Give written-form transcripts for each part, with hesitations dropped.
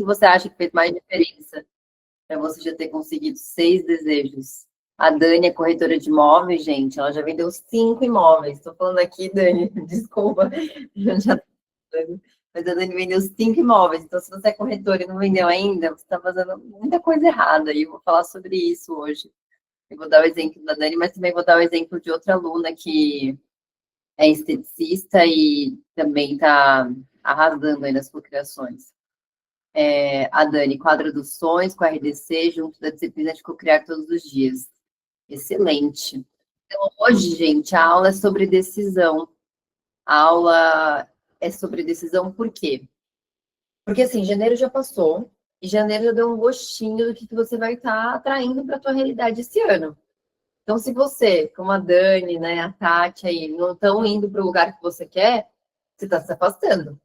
que você acha que fez mais diferença para você já ter conseguido 6 desejos? A Dani é corretora de imóveis, gente. Ela já vendeu 5 imóveis. Estou falando aqui, Dani, desculpa. Eu já Mas a Dani vendeu 5 imóveis. Então, se você é corretora e não vendeu ainda, você está fazendo muita coisa errada. E eu vou falar sobre isso hoje. Eu vou dar o exemplo da Dani, mas também vou dar o exemplo de outra aluna que é esteticista e também está arrasando aí nas cocriações. A Dani, quadra dos sonhos com a RDC, junto da disciplina de cocriar todos os dias. Excelente. Então, hoje, gente, a aula é sobre decisão. A aula é sobre decisão por quê? Porque, assim, janeiro já passou, e janeiro já deu um gostinho do que você vai estar atraindo para a tua realidade esse ano. Então, se você, como a Dani, né, a Tati aí, não estão indo para o lugar que você quer, você está se afastando.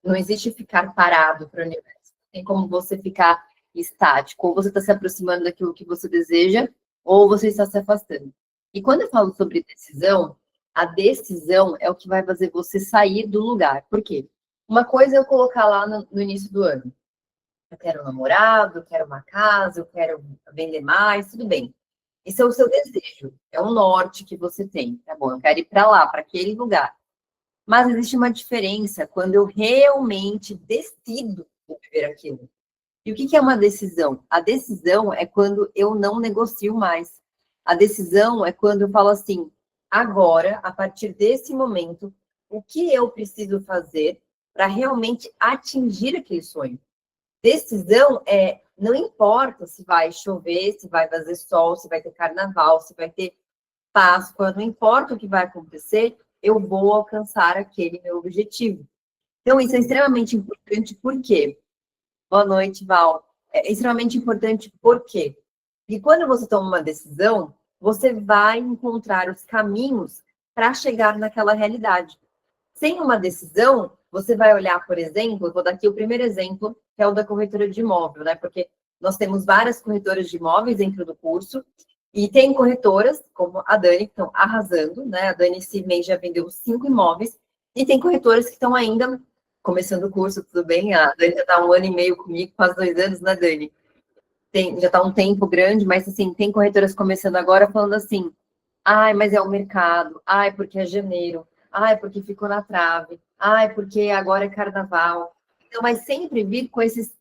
Não existe ficar parado para o universo. Tem como você ficar estático. Ou você está se aproximando daquilo que você deseja, ou você está se afastando. E quando eu falo sobre decisão, a decisão é o que vai fazer você sair do lugar. Por quê? Uma coisa é eu colocar lá no início do ano. Eu quero um namorado, eu quero uma casa, eu quero vender mais, tudo bem. Esse é o seu desejo, é o norte que você tem, tá bom? Eu quero ir para lá, para aquele lugar. Mas existe uma diferença quando eu realmente decido viver aquilo. E o que é uma decisão? A decisão é quando eu não negocio mais. A decisão é quando eu falo assim, agora, a partir desse momento, o que eu preciso fazer para realmente atingir aquele sonho? Decisão é, não importa se vai chover, se vai fazer sol, se vai ter carnaval, se vai ter Páscoa, não importa o que vai acontecer, eu vou alcançar aquele meu objetivo. Então, isso é extremamente importante, por quê? Boa noite, Val. É extremamente importante, por quê? Porque quando você toma uma decisão, você vai encontrar os caminhos para chegar naquela realidade. Sem uma decisão, você vai olhar, por exemplo, eu vou dar aqui o primeiro exemplo, que é o da corretora de imóvel, né? Porque nós temos várias corretoras de imóveis dentro do curso, e tem corretoras, como a Dani, que estão arrasando, né? A Dani esse mês já vendeu 5 imóveis, e tem corretoras que estão ainda começando o curso, tudo bem? A Dani já está 1 ano e meio comigo, quase 2 anos, né, Dani? Já está um tempo grande, mas assim, tem corretoras começando agora falando assim, ai, mas é o mercado, ai, porque é janeiro, ai, porque ficou na trave, ai, porque agora é carnaval. Então, mas sempre vir com esse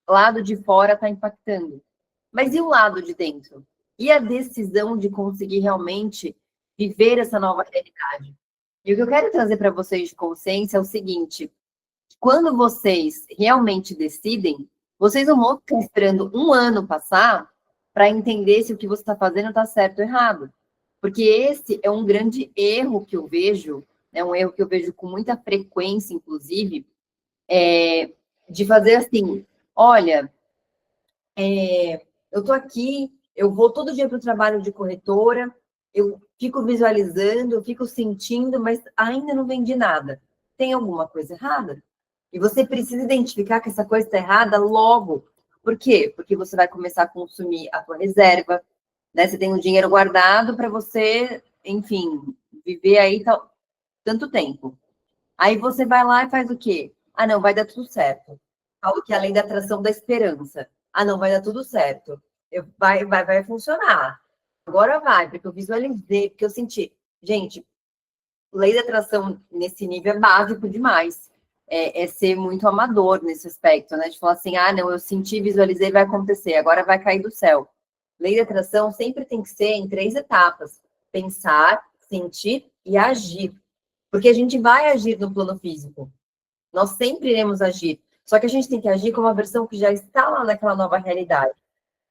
lado de fora está impactando. Mas e o lado de dentro? E a decisão de conseguir realmente viver essa nova realidade? E o que eu quero trazer para vocês de consciência é o seguinte: quando vocês realmente decidem, vocês não vão ficar esperando 1 ano passar para entender se o que você está fazendo está certo ou errado. Porque esse é um grande erro que eu vejo, é um erro que eu vejo com muita frequência, inclusive, de fazer assim, olha, eu estou aqui, eu vou todo dia para o trabalho de corretora, eu fico visualizando, eu fico sentindo, mas ainda não vendi nada. Tem alguma coisa errada? E você precisa identificar que essa coisa está errada logo. Por quê? Porque você vai começar a consumir a tua reserva, né? Você tem um dinheiro guardado para você, enfim, viver aí tanto tempo. Aí você vai lá e faz o quê? Ah, não, vai dar tudo certo. Falo que é a lei da atração da esperança. Ah, não, vai dar tudo certo. Vai funcionar. Agora vai, porque eu visualizei, porque eu senti. Gente, lei da atração nesse nível é básico demais. É ser muito amador nesse aspecto, né? De falar assim, ah, não, eu senti, visualizei, vai acontecer, agora vai cair do céu. Lei da atração sempre tem que ser em 3 etapas: pensar, sentir e agir. Porque a gente vai agir no plano físico. Nós sempre iremos agir. Só que a gente tem que agir como uma versão que já está lá naquela nova realidade.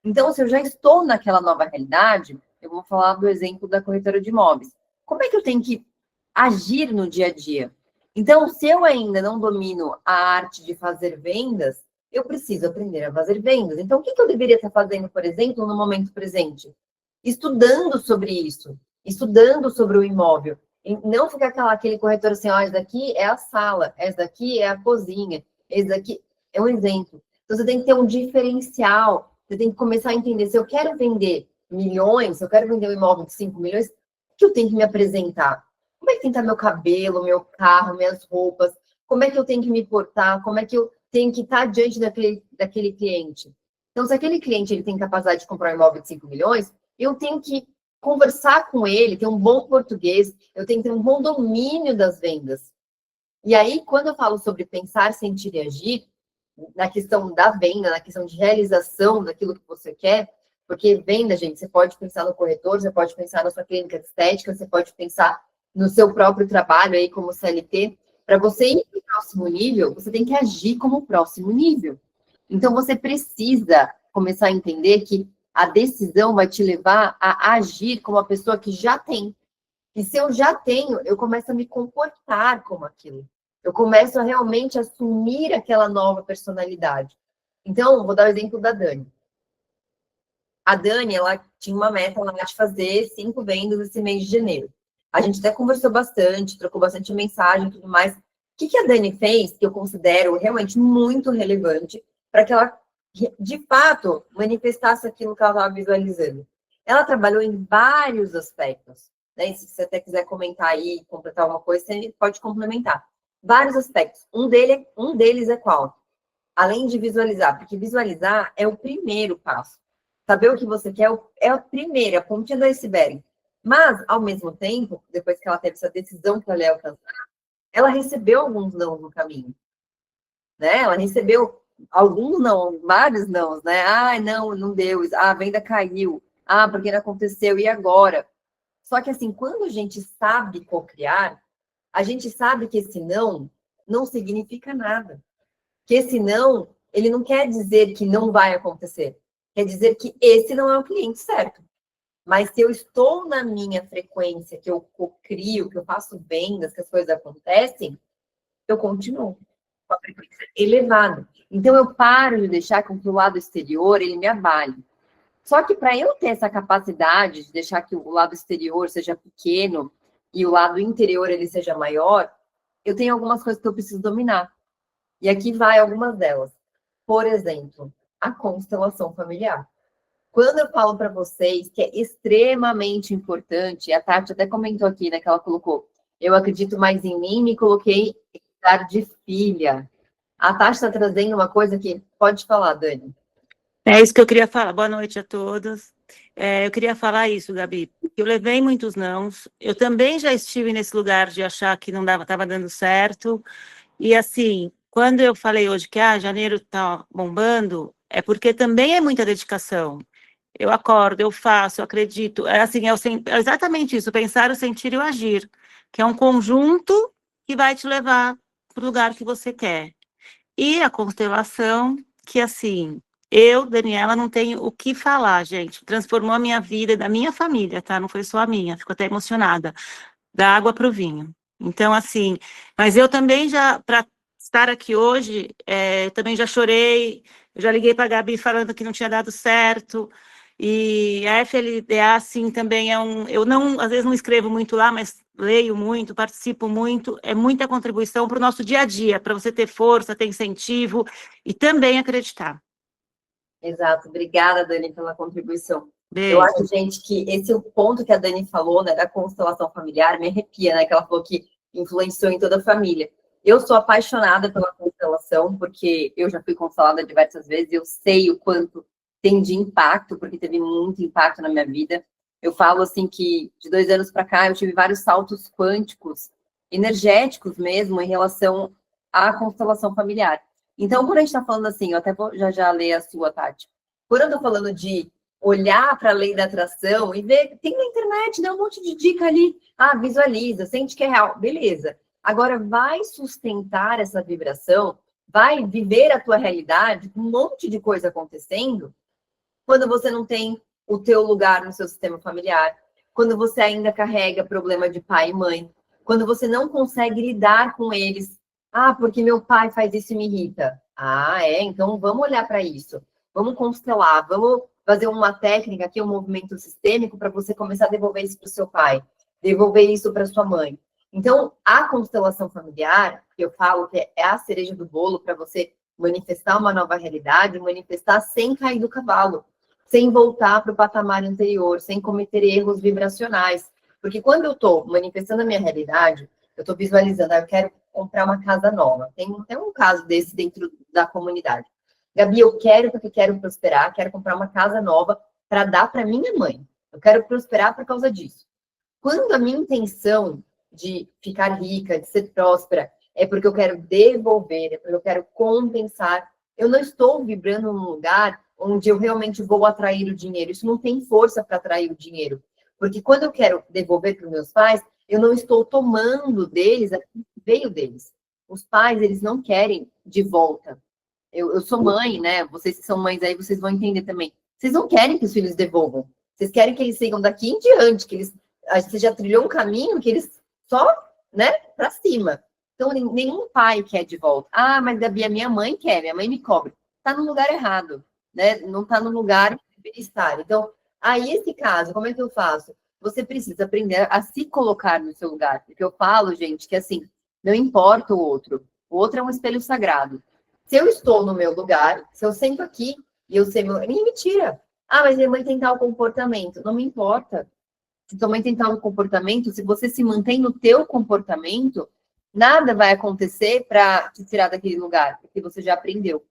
Então, se eu já estou naquela nova realidade, eu vou falar do exemplo da corretora de imóveis. Como é que eu tenho que agir no dia a dia? Então, se eu ainda não domino a arte de fazer vendas, eu preciso aprender a fazer vendas. Então, o que eu deveria estar fazendo, por exemplo, no momento presente? Estudando sobre isso, estudando sobre o imóvel. E não ficar aquele corretor assim, ó, esse daqui é a sala, esse daqui é a cozinha, esse daqui é um exemplo. Então, você tem que ter um diferencial, você tem que começar a entender, se eu quero vender milhões, se eu quero vender um imóvel de 5 milhões, o que eu tenho que me apresentar? Como é que tem que estar meu cabelo, meu carro, minhas roupas? Como é que eu tenho que me portar? Como é que eu tenho que estar diante daquele cliente. Então, se aquele cliente ele tem capacidade de comprar um imóvel de 5 milhões, eu tenho que conversar com ele, ter um bom português, eu tenho que ter um bom domínio das vendas. E aí, quando eu falo sobre pensar, sentir e agir, na questão da venda, na questão de realização daquilo que você quer, porque venda, gente, você pode pensar no corretor, você pode pensar na sua clínica de estética, você pode pensar no seu próprio trabalho aí como CLT. Para você ir para o próximo nível, você tem que agir como o próximo nível. Então, você precisa começar a entender que a decisão vai te levar a agir como a pessoa que já tem. E se eu já tenho, eu começo a me comportar como aquilo. Eu começo a realmente assumir aquela nova personalidade. Então, vou dar o exemplo da Dani. A Dani, ela tinha uma meta lá de fazer 5 vendas esse mês de janeiro. A gente até conversou bastante, trocou bastante mensagem e tudo mais. O que a Dani fez, que eu considero realmente muito relevante, para que ela, de fato, manifestasse aquilo que ela estava visualizando? Ela trabalhou em vários aspectos. Né? Se você até quiser comentar aí, completar alguma coisa, você pode complementar. Vários aspectos. Um deles é qual? Além de visualizar, porque visualizar é o primeiro passo. Saber o que você quer é a primeira, a pontinha do iceberg. Mas, ao mesmo tempo, depois que ela teve essa decisão que ela ia alcançar, ela recebeu alguns não no caminho. Né? Ela recebeu alguns não, vários não, né? Ah, não deu. Ah, a venda caiu. Ah, porque não aconteceu. E agora? Só que, assim, quando a gente sabe co-criar, a gente sabe que esse não significa nada. Que esse não, ele não quer dizer que não vai acontecer. Quer dizer que esse não é o cliente certo. Mas se eu estou na minha frequência, que eu crio, que eu faço vendas, que as coisas acontecem, eu continuo com a frequência elevada. Então, eu paro de deixar com que o lado exterior, ele me abale. Só que para eu ter essa capacidade de deixar que o lado exterior seja pequeno e o lado interior ele seja maior, eu tenho algumas coisas que eu preciso dominar. E aqui vai algumas delas. Por exemplo, a constelação familiar. Quando eu falo para vocês que é extremamente importante, a Tati até comentou aqui, né, que ela colocou, eu acredito mais em mim, me coloquei em lugar de filha. A Tati está trazendo uma coisa que pode falar, Dani. É isso que eu queria falar. Boa noite a todos. Eu queria falar isso, Gabi. Eu levei muitos nãos. Eu também já estive nesse lugar de achar que não estava dando certo. E assim, quando eu falei hoje que janeiro está bombando, é porque também é muita dedicação. Eu acordo, eu faço, eu acredito. É assim, é exatamente isso, pensar, o sentir e o agir, que é um conjunto que vai te levar para o lugar que você quer. E a constelação, que assim, eu, Daniela, não tenho o que falar, gente. Transformou a minha vida e da minha família, tá? Não foi só a minha, fico até emocionada. Da água para o vinho. Então, assim, mas eu também já, para estar aqui hoje, também já chorei, eu já liguei para a Gabi falando que não tinha dado certo, e a FLDA, assim, também eu não, às vezes não escrevo muito lá, mas leio muito, participo muito, é muita contribuição para o nosso dia a dia, para você ter força, ter incentivo e também acreditar. Exato, obrigada, Dani, pela contribuição. Beijo. Eu acho, gente, que esse é o ponto que a Dani falou, né, da constelação familiar, me arrepia, né, que ela falou que influenciou em toda a família. Eu sou apaixonada pela constelação, porque eu já fui constelada diversas vezes, eu sei o quanto tem de impacto, porque teve muito impacto na minha vida. Eu falo, assim, que de 2 anos para cá, eu tive vários saltos quânticos, energéticos mesmo, em relação à constelação familiar. Então, quando a gente está falando assim, eu até vou já ler a sua, Tati. Quando eu estou falando de olhar para a lei da atração e ver, tem na internet, dá um monte de dica ali. Ah, visualiza, sente que é real. Beleza. Agora, vai sustentar essa vibração, vai viver a tua realidade, um monte de coisa acontecendo, quando você não tem o teu lugar no seu sistema familiar, quando você ainda carrega problema de pai e mãe, quando você não consegue lidar com eles. Ah, porque meu pai faz isso e me irrita. Ah, então vamos olhar para isso. Vamos constelar, vamos fazer uma técnica aqui, um movimento sistêmico para você começar a devolver isso para o seu pai, devolver isso para sua mãe. Então, a constelação familiar, que eu falo que é a cereja do bolo para você manifestar uma nova realidade, manifestar sem cair do cavalo, sem voltar para o patamar anterior, sem cometer erros vibracionais. Porque quando eu estou manifestando a minha realidade, eu estou visualizando, eu quero comprar uma casa nova. Tem até um caso desse dentro da comunidade. Gabi, eu quero porque quero prosperar, quero comprar uma casa nova para dar para minha mãe. Eu quero prosperar por causa disso. Quando a minha intenção de ficar rica, de ser próspera, é porque eu quero devolver, é porque eu quero compensar, eu não estou vibrando num lugar onde eu realmente vou atrair o dinheiro. Isso não tem força para atrair o dinheiro. Porque quando eu quero devolver para os meus pais, eu não estou tomando deles, veio deles. Os pais, eles não querem de volta. Eu sou mãe, né? Vocês que são mães aí, vocês vão entender também. Vocês não querem que os filhos devolvam. Vocês querem que eles sigam daqui em diante, que eles... Você já trilhou um caminho que eles só, né, para cima. Então, nenhum pai quer de volta. Ah, mas Gabi, a minha mãe quer, minha mãe me cobra. Está no lugar errado, né? Não está no lugar que deveria estar. Então, aí esse caso, como é que eu faço? Você precisa aprender a se colocar no seu lugar. Porque eu falo, gente, que assim, não importa o outro é um espelho sagrado. Se eu estou no meu lugar, se eu sento aqui e eu sei meu... Ninguém me tira. Ah, mas minha mãe tem tal comportamento. Não me importa. Se tua mãe tem tal comportamento, se você se mantém no teu comportamento, nada vai acontecer para te tirar daquele lugar, porque você já aprendeu.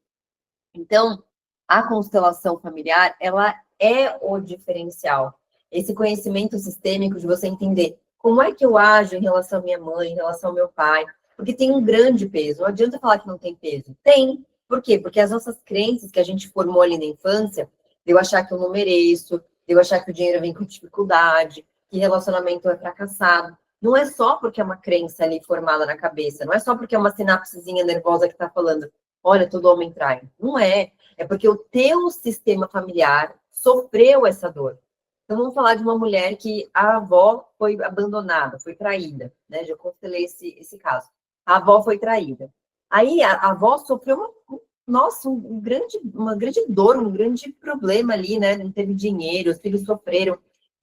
Então, a constelação familiar, ela é o diferencial. Esse conhecimento sistêmico de você entender como é que eu ajo em relação à minha mãe, em relação ao meu pai, porque tem um grande peso. Não adianta falar que não tem peso. Tem. Por quê? Porque as nossas crenças que a gente formou ali na infância, de eu achar que eu não mereço, de eu achar que o dinheiro vem com dificuldade, que relacionamento é fracassado. Não é só porque é uma crença ali formada na cabeça, não é só porque é uma sinapsezinha nervosa que está falando, olha, todo homem trai. Não é. É porque o teu sistema familiar sofreu essa dor. Então, vamos falar de uma mulher que a avó foi abandonada, foi traída, né? Já constelei esse caso. A avó foi traída. Aí, a avó sofreu uma grande dor, um grande problema ali, né? Não teve dinheiro, os filhos sofreram.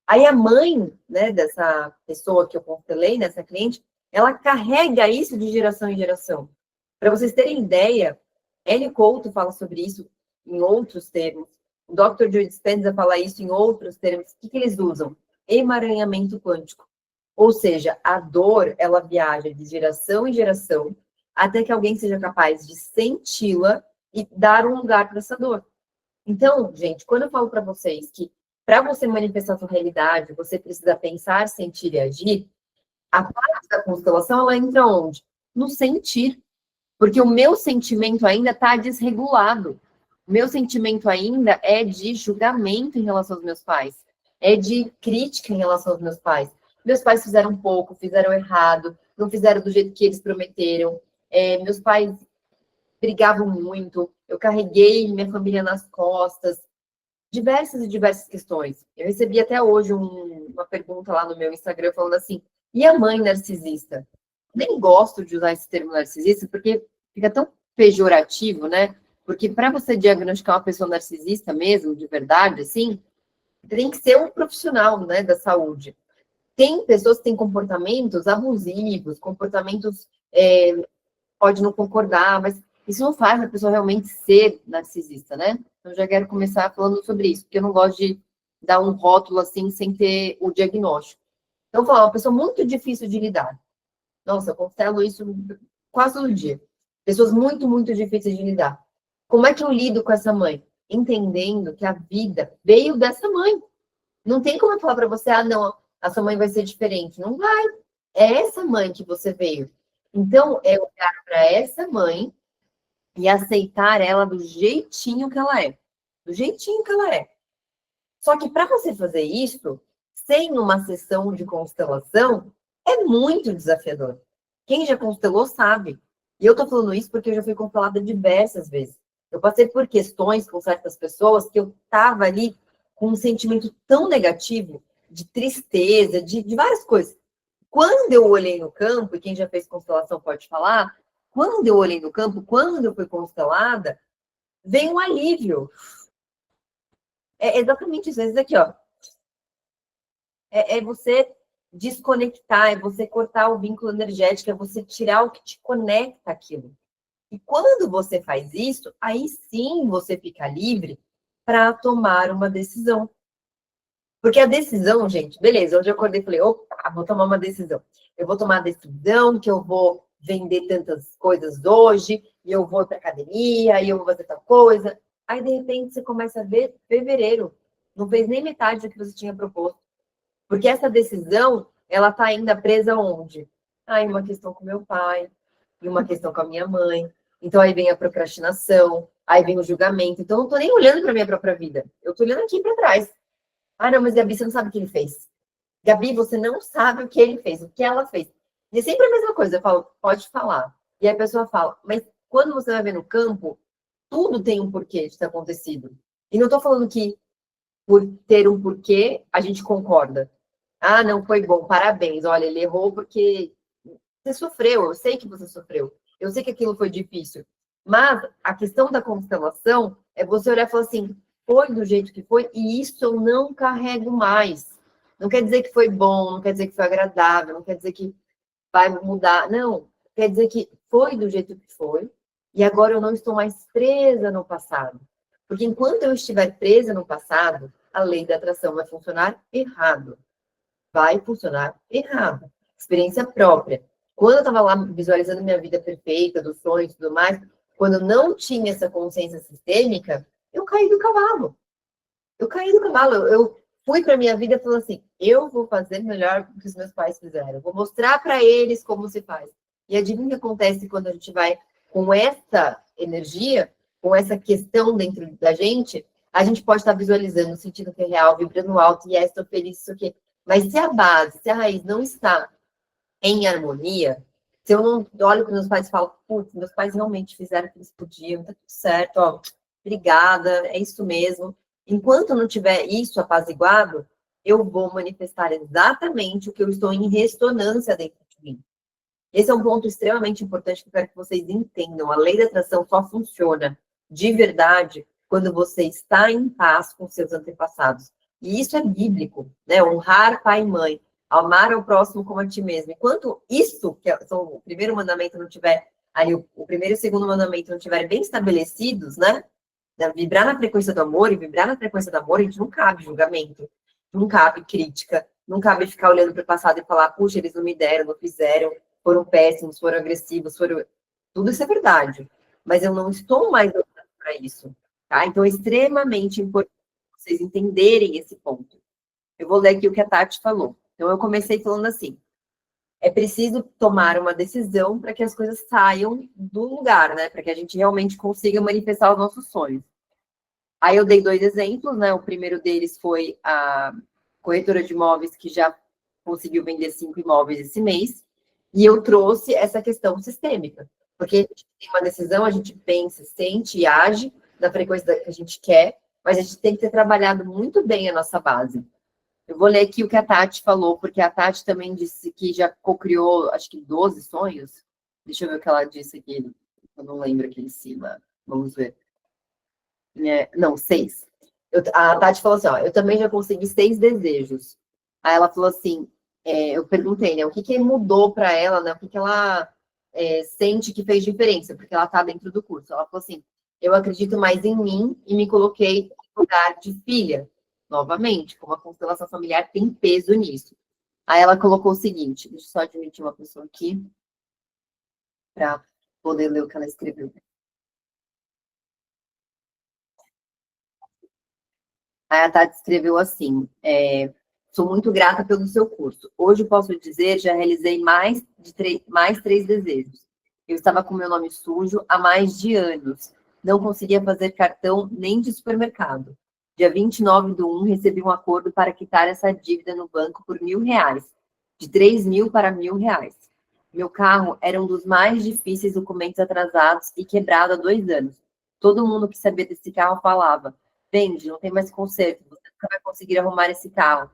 Aí, a mãe, né, dessa pessoa que eu constelei, nessa cliente, ela carrega isso de geração em geração. Para vocês terem ideia, Ellie Couto fala sobre isso em outros termos. O Dr. Joe Dispenza fala isso em outros termos. O que eles usam? Emaranhamento quântico. Ou seja, a dor, ela viaja de geração em geração até que alguém seja capaz de senti-la e dar um lugar para essa dor. Então, gente, quando eu falo para vocês que para você manifestar sua realidade, você precisa pensar, sentir e agir, a parte da constelação, ela entra onde? No sentir. Porque o meu sentimento ainda está desregulado. O meu sentimento ainda é de julgamento em relação aos meus pais. É de crítica em relação aos meus pais. Meus pais fizeram pouco, fizeram errado, não fizeram do jeito que eles prometeram. Meus pais brigavam muito. Eu carreguei minha família nas costas. Diversas e diversas questões. Eu recebi até hoje uma pergunta lá no meu Instagram falando assim, e a mãe narcisista? Nem gosto de usar esse termo narcisista, porque fica tão pejorativo, né? Porque para você diagnosticar uma pessoa narcisista mesmo, de verdade, assim, tem que ser um profissional, né, da saúde. Tem pessoas que têm comportamentos abusivos, comportamentos, pode não concordar, mas isso não faz a pessoa realmente ser narcisista, né? Então, já quero começar falando sobre isso, porque eu não gosto de dar um rótulo assim, sem ter o diagnóstico. Então, vou falar, uma pessoa muito difícil de lidar. Nossa, eu constelo isso quase todo dia. Pessoas muito, muito difíceis de lidar. Como é que eu lido com essa mãe? Entendendo que a vida veio dessa mãe. Não tem como eu falar para você, ah, não, a sua mãe vai ser diferente. Não vai. É essa mãe que você veio. Então, é olhar para essa mãe e aceitar ela do jeitinho que ela é. Do jeitinho que ela é. Só que para você fazer isso, sem uma sessão de constelação, é muito desafiador. Quem já constelou sabe. E eu estou falando isso porque eu já fui constelada diversas vezes. Eu passei por questões com certas pessoas que eu estava ali com um sentimento tão negativo, de tristeza, de várias coisas. Quando eu olhei no campo, e quem já fez constelação pode falar, quando eu olhei no campo, quando eu fui constelada, veio um alívio. É exatamente isso. Isso aqui, ó. É você desconectar, é você cortar o vínculo energético, é você tirar o que te conecta àquilo. E quando você faz isso, aí sim você fica livre para tomar uma decisão. Porque a decisão, gente, beleza, hoje eu acordei e falei, opa, vou tomar uma decisão. Eu vou tomar a decisão que eu vou vender tantas coisas hoje, e eu vou para academia, e eu vou fazer tal coisa. Aí, de repente, você começa a ver fevereiro. Não fez nem metade do que você tinha proposto. Porque essa decisão, ela está ainda presa onde? Ah, em uma questão com meu pai, em uma questão com a minha mãe. Então, aí vem a procrastinação, aí vem o julgamento. Então, eu não estou nem olhando para a minha própria vida. Eu estou olhando aqui para trás. Ah, não, mas Gabi, você não sabe o que ele fez. Gabi, você não sabe o que ele fez, o que ela fez. E é sempre a mesma coisa. Eu falo, pode falar. E aí a pessoa fala, mas quando você vai ver no campo, tudo tem um porquê de ter acontecido. E não estou falando que por ter um porquê, a gente concorda. Ah, não foi bom, parabéns. Olha, ele errou porque você sofreu, eu sei que você sofreu. Eu sei que aquilo foi difícil. Mas a questão da constelação é você olhar e falar assim, foi do jeito que foi, e isso eu não carrego mais. Não quer dizer que foi bom, não quer dizer que foi agradável, não quer dizer que vai mudar. Não, quer dizer que foi do jeito que foi, e agora eu não estou mais presa no passado. Porque enquanto eu estiver presa no passado, a lei da atração vai funcionar errado. Vai funcionar errado. Experiência própria. Quando eu estava lá visualizando minha vida perfeita, dos sonhos e tudo mais, quando eu não tinha essa consciência sistêmica, eu caí do cavalo. Eu caí do cavalo. Eu fui para minha vida e falei assim: eu vou fazer melhor do que os meus pais fizeram. Eu vou mostrar para eles como se faz. E adivinha o que acontece quando a gente vai com essa energia, com essa questão dentro da gente? A gente pode estar visualizando, sentindo que é real, vibrando alto, e estou feliz, isso aqui. Mas se a base, se a raiz não está em harmonia, se eu não olho para meus pais e falo, putz, meus pais realmente fizeram o que eles podiam, tá tudo certo, ó, obrigada, é isso mesmo. Enquanto não tiver isso apaziguado, eu vou manifestar exatamente o que eu estou em ressonância dentro de mim. Esse é um ponto extremamente importante que eu quero que vocês entendam. A lei da atração só funciona de verdade quando você está em paz com seus antepassados. E isso é bíblico, né? Honrar pai e mãe, amar ao próximo como a ti mesmo. Enquanto isso, que são o primeiro mandamento, não tiver ali, o primeiro e o segundo mandamento não estiverem bem estabelecidos, né? Vibrar na frequência do amor, e vibrar na frequência do amor, a gente não cabe julgamento, não cabe crítica, não cabe ficar olhando para o passado e falar, puxa, eles não me deram, não fizeram, foram péssimos, foram agressivos, foram... Tudo isso é verdade. Mas eu não estou mais olhando para isso, tá? Então é extremamente importante vocês entenderem esse ponto. Eu vou ler aqui o que a Tati falou. Então eu comecei falando assim, é preciso tomar uma decisão para que as coisas saiam do lugar, né? Para que a gente realmente consiga manifestar os nossos sonhos. Aí eu dei 2 exemplos, né? O primeiro deles foi a corretora de imóveis que já conseguiu vender 5 imóveis esse mês. E eu trouxe essa questão sistêmica. Porque a gente tem uma decisão, a gente pensa, sente e age na frequência que a gente quer, mas a gente tem que ter trabalhado muito bem a nossa base. Eu vou ler aqui o que a Tati falou, porque a Tati também disse que já cocriou, acho que 12 sonhos. Deixa eu ver o que ela disse aqui. Eu não lembro aqui em cima. Vamos ver. Não, 6. A Tati falou assim, ó, eu também já consegui 6 desejos. Aí ela falou assim, eu perguntei, né, o que que mudou para ela, né, o que que ela sente que fez diferença, porque ela tá dentro do curso. Ela falou assim, eu acredito mais em mim e me coloquei no lugar de filha, novamente, como a constelação familiar tem peso nisso. Aí ela colocou o seguinte, deixa eu só admitir uma pessoa aqui, para poder ler o que ela escreveu. Aí a Tati escreveu assim, sou muito grata pelo seu curso. Hoje posso dizer, já realizei mais 3 desejos. Eu estava com meu nome sujo há mais de anos. Não conseguia fazer cartão nem de supermercado. Dia 29/1, recebi um acordo para quitar essa dívida no banco por R$ 1.000, de 3.000 para R$ 1.000. Meu carro era um dos mais difíceis, documentos atrasados e quebrado há 2 anos. Todo mundo que sabia desse carro falava, vende, não tem mais conserto, você nunca vai conseguir arrumar esse carro.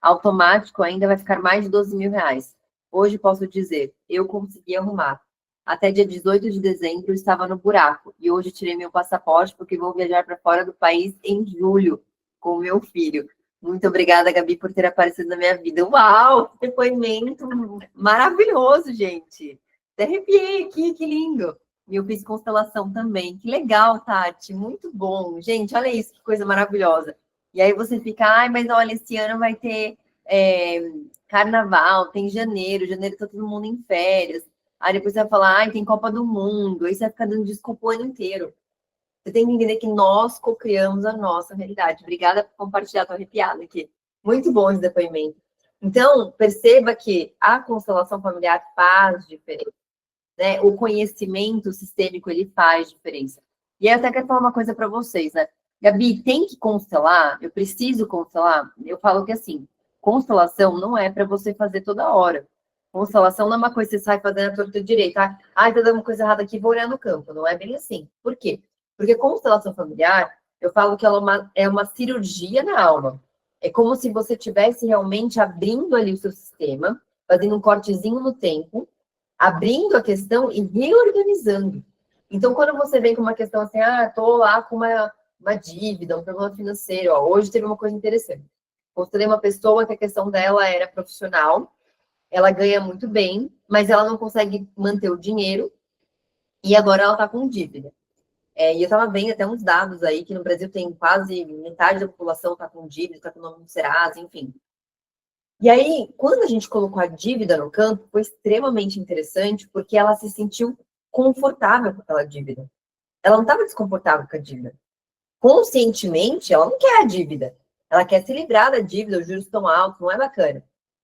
Automático ainda vai ficar mais de R$ 12.000. Hoje posso dizer, eu consegui arrumar. Até dia 18 de dezembro estava no buraco e hoje tirei meu passaporte porque vou viajar para fora do país em julho com o meu filho. Muito obrigada, Gabi, por ter aparecido na minha vida. Uau, depoimento maravilhoso, gente. Até arrepiei aqui, que lindo. E eu fiz constelação também. Que legal, Tati. Muito bom. Gente, olha isso, que coisa maravilhosa. E aí você fica, ai, mas olha, esse ano vai ter carnaval, tem janeiro. Janeiro tá todo mundo em férias. Aí depois você vai falar, ai, tem Copa do Mundo. Aí você vai ficar dando desculpa o ano inteiro. Você tem que entender que nós co-criamos a nossa realidade. Obrigada por compartilhar, tô arrepiada aqui. Muito bom esse depoimento. Então, perceba que a constelação familiar faz diferença, né? O conhecimento sistêmico, ele faz diferença. E aí eu até quero falar uma coisa para vocês, né? Gabi, tem que constelar? Eu preciso constelar? Eu falo que assim, constelação não é para você fazer toda hora. Constelação não é uma coisa que você sai fazendo a torta direita. Ah, ai, tá dando uma coisa errada aqui, vou olhar no campo. Não é bem assim. Por quê? Porque constelação familiar, eu falo que ela é uma cirurgia na alma. É como se você estivesse realmente abrindo ali o seu sistema, fazendo um cortezinho no tempo, abrindo a questão e reorganizando. Então, quando você vem com uma questão assim, ah, tô lá com uma dívida, um problema financeiro, ó, hoje teve uma coisa interessante. Considerei uma pessoa que a questão dela era profissional, ela ganha muito bem, mas ela não consegue manter o dinheiro e agora ela está com dívida. E eu estava vendo até uns dados aí que no Brasil tem quase metade da população está com dívida, está com o nome do Serasa, enfim. E aí, quando a gente colocou a dívida no campo, foi extremamente interessante porque ela se sentiu confortável com aquela dívida. Ela não estava desconfortável com a dívida. Conscientemente, ela não quer a dívida. Ela quer se livrar da dívida, os juros estão altos, não é bacana.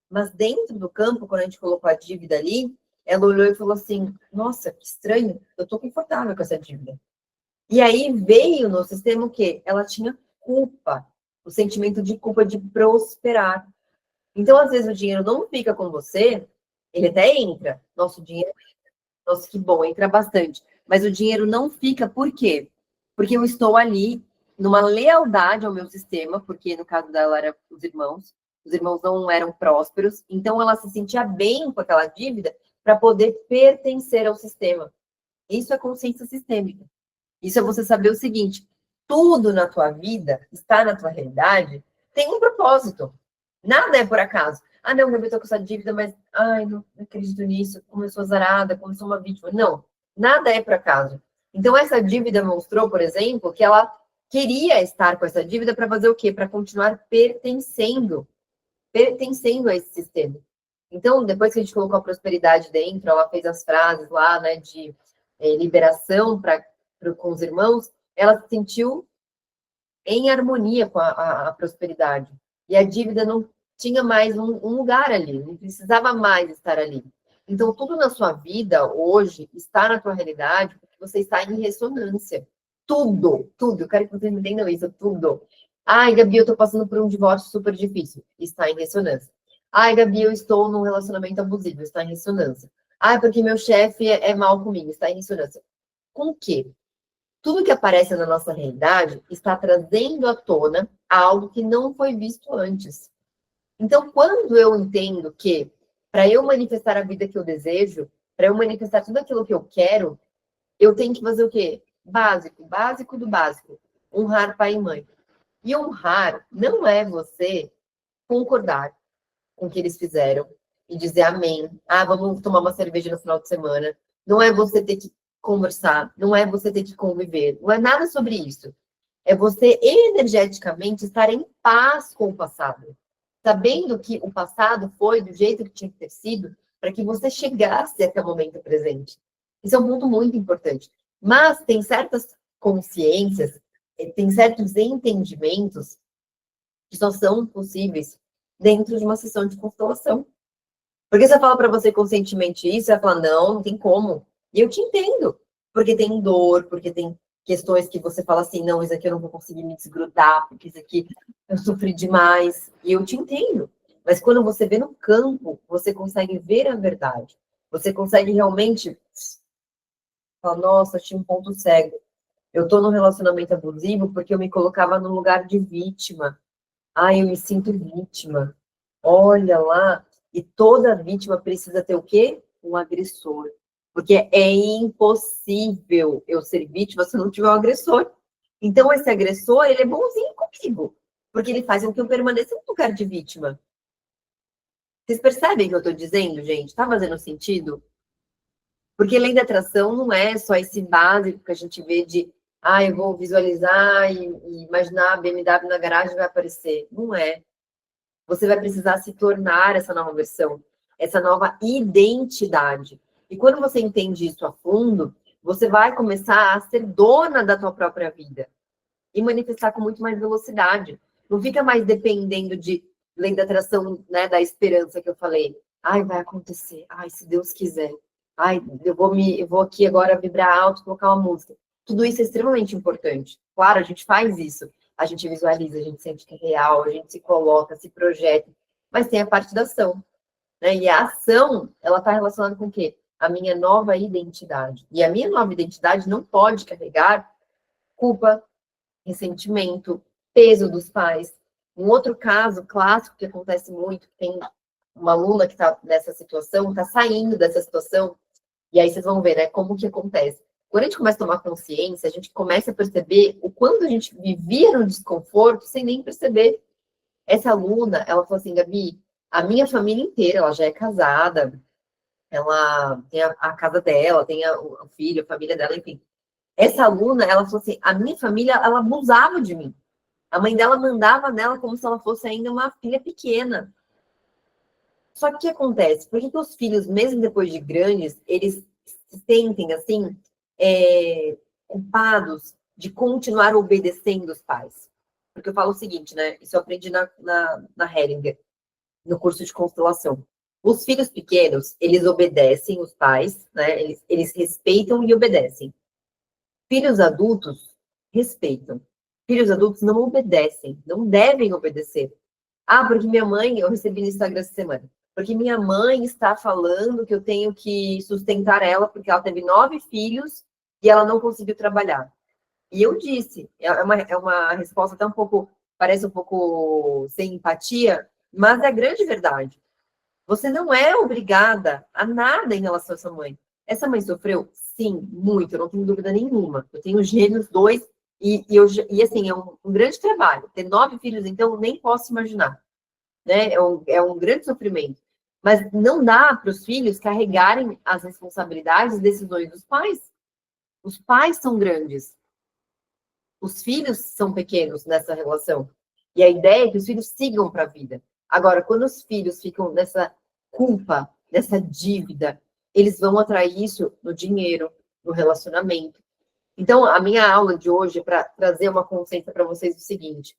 Mas dentro do campo, quando a gente colocou a dívida ali, ela olhou e falou assim, nossa, que estranho, eu estou confortável com essa dívida. E aí veio no sistema o quê? Ela tinha culpa, o sentimento de culpa de prosperar. Então, às vezes, o dinheiro não fica com você, ele até entra. Nosso dinheiro, nossa, que bom, entra bastante. Mas o dinheiro não fica, por quê? Porque eu estou ali numa lealdade ao meu sistema, porque no caso dela era os irmãos não eram prósperos, então ela se sentia bem com aquela dívida para poder pertencer ao sistema. Isso é consciência sistêmica. Isso é você saber o seguinte, tudo na tua vida, está na tua realidade, tem um propósito. Nada é por acaso. Ah, não, eu estou com essa dívida, mas ai, não acredito nisso, como eu sou azarada, como eu sou uma vítima. Não, nada é por acaso. Então, essa dívida mostrou, por exemplo, que ela queria estar com essa dívida para fazer o quê? Para continuar pertencendo a esse sistema. Então, depois que a gente colocou a prosperidade dentro, ela fez as frases lá, né, de liberação com os irmãos, ela se sentiu em harmonia com a prosperidade. E a dívida não tinha mais um lugar ali, não precisava mais estar ali. Então, tudo na sua vida, hoje, está na tua realidade, porque você está em ressonância. Tudo, tudo. Eu quero que vocês me entendam isso, tudo. Ai, Gabi, eu tô passando por um divórcio super difícil. Está em ressonância. Ai, Gabi, eu estou num relacionamento abusivo. Está em ressonância. Ai, porque meu chefe é mal comigo. Está em ressonância. Com o quê? Tudo que aparece na nossa realidade está trazendo à tona algo que não foi visto antes. Então, quando eu entendo que para eu manifestar a vida que eu desejo, para eu manifestar tudo aquilo que eu quero, eu tenho que fazer o quê? Básico, básico do básico. Honrar pai e mãe. E honrar não é você concordar com o que eles fizeram e dizer amém. Ah, vamos tomar uma cerveja no final de semana. Não é você ter que conversar, não é você ter que conviver, não é nada sobre isso. É você energeticamente estar em paz com o passado, sabendo que o passado foi do jeito que tinha que ter sido para que você chegasse até o momento presente. Isso é um ponto muito importante. Mas tem certas consciências, tem certos entendimentos que só são possíveis dentro de uma sessão de constelação. Porque se eu falo para você conscientemente isso, você vai falar, não, não tem como. E eu te entendo, porque tem dor, porque tem questões que você fala assim, não, isso aqui eu não vou conseguir me desgrudar, porque isso aqui eu sofri demais. E eu te entendo. Mas quando você vê no campo, você consegue ver a verdade. Você consegue realmente falar, nossa, tinha um ponto cego. Eu tô num relacionamento abusivo porque eu me colocava no lugar de vítima. Ai, eu me sinto vítima. Olha lá. E toda vítima precisa ter o quê? Um agressor. Porque é impossível eu ser vítima se eu não tiver um agressor. Então, esse agressor, ele é bonzinho comigo. Porque ele faz com que eu permaneça no lugar de vítima. Vocês percebem o que eu estou dizendo, gente? Está fazendo sentido? Porque lei da atração não é só esse básico que a gente vê de eu vou visualizar e imaginar a BMW na garagem vai aparecer. Não é. Você vai precisar se tornar essa nova versão, essa nova identidade. E quando você entende isso a fundo, você vai começar a ser dona da tua própria vida e manifestar com muito mais velocidade. Não fica mais dependendo de lei da atração, né, da esperança que eu falei. Ai, vai acontecer. Ai, se Deus quiser. Ai, eu vou aqui agora vibrar alto, colocar uma música. Tudo isso é extremamente importante. Claro, a gente faz isso. A gente visualiza, a gente sente que é real, a gente se coloca, se projeta. Mas tem a parte da ação, né? E a ação, ela está relacionada com o quê? A minha nova identidade. E a minha nova identidade não pode carregar culpa, ressentimento, peso dos pais. Um outro caso clássico que acontece muito, tem uma aluna que está nessa situação, está saindo dessa situação, e aí vocês vão ver, né, como que acontece. Quando a gente começa a tomar consciência, a gente começa a perceber o quanto a gente vivia no desconforto sem nem perceber. Essa aluna, ela falou assim, Gabi, a minha família inteira, ela já é casada, ela tem a casa dela, tem o filho, a família dela, enfim. Essa aluna, ela falou assim, a minha família, ela abusava de mim. A mãe dela mandava nela como se ela fosse ainda uma filha pequena. Só que o que acontece? Por que os filhos, mesmo depois de grandes, eles se sentem, assim, culpados de continuar obedecendo os pais? Porque eu falo o seguinte, né? Isso eu aprendi na Heringer, no curso de constelação. Os filhos pequenos, eles obedecem os pais, né? Eles respeitam e obedecem. Filhos adultos respeitam. Filhos adultos não obedecem, não devem obedecer. Ah, porque minha mãe, eu recebi no Instagram essa semana, porque minha mãe está falando que eu tenho que sustentar ela, porque ela teve 9 filhos e ela não conseguiu trabalhar. E eu disse, é uma resposta até um pouco, parece um pouco sem empatia, mas é a grande verdade. Você não é obrigada a nada em relação à sua mãe. Essa mãe sofreu? Sim, muito, eu não tenho dúvida nenhuma. Eu tenho gêmeos, 2, e assim, é um grande trabalho. Ter 9 filhos, então, nem posso imaginar. Né? É um grande sofrimento. Mas não dá para os filhos carregarem as responsabilidades e decisões dos pais. Os pais são grandes. Os filhos são pequenos nessa relação. E a ideia é que os filhos sigam para a vida. Agora, quando os filhos ficam nessa culpa, nessa dívida, eles vão atrair isso no dinheiro, no relacionamento. Então, a minha aula de hoje é para trazer uma consciência para vocês do seguinte: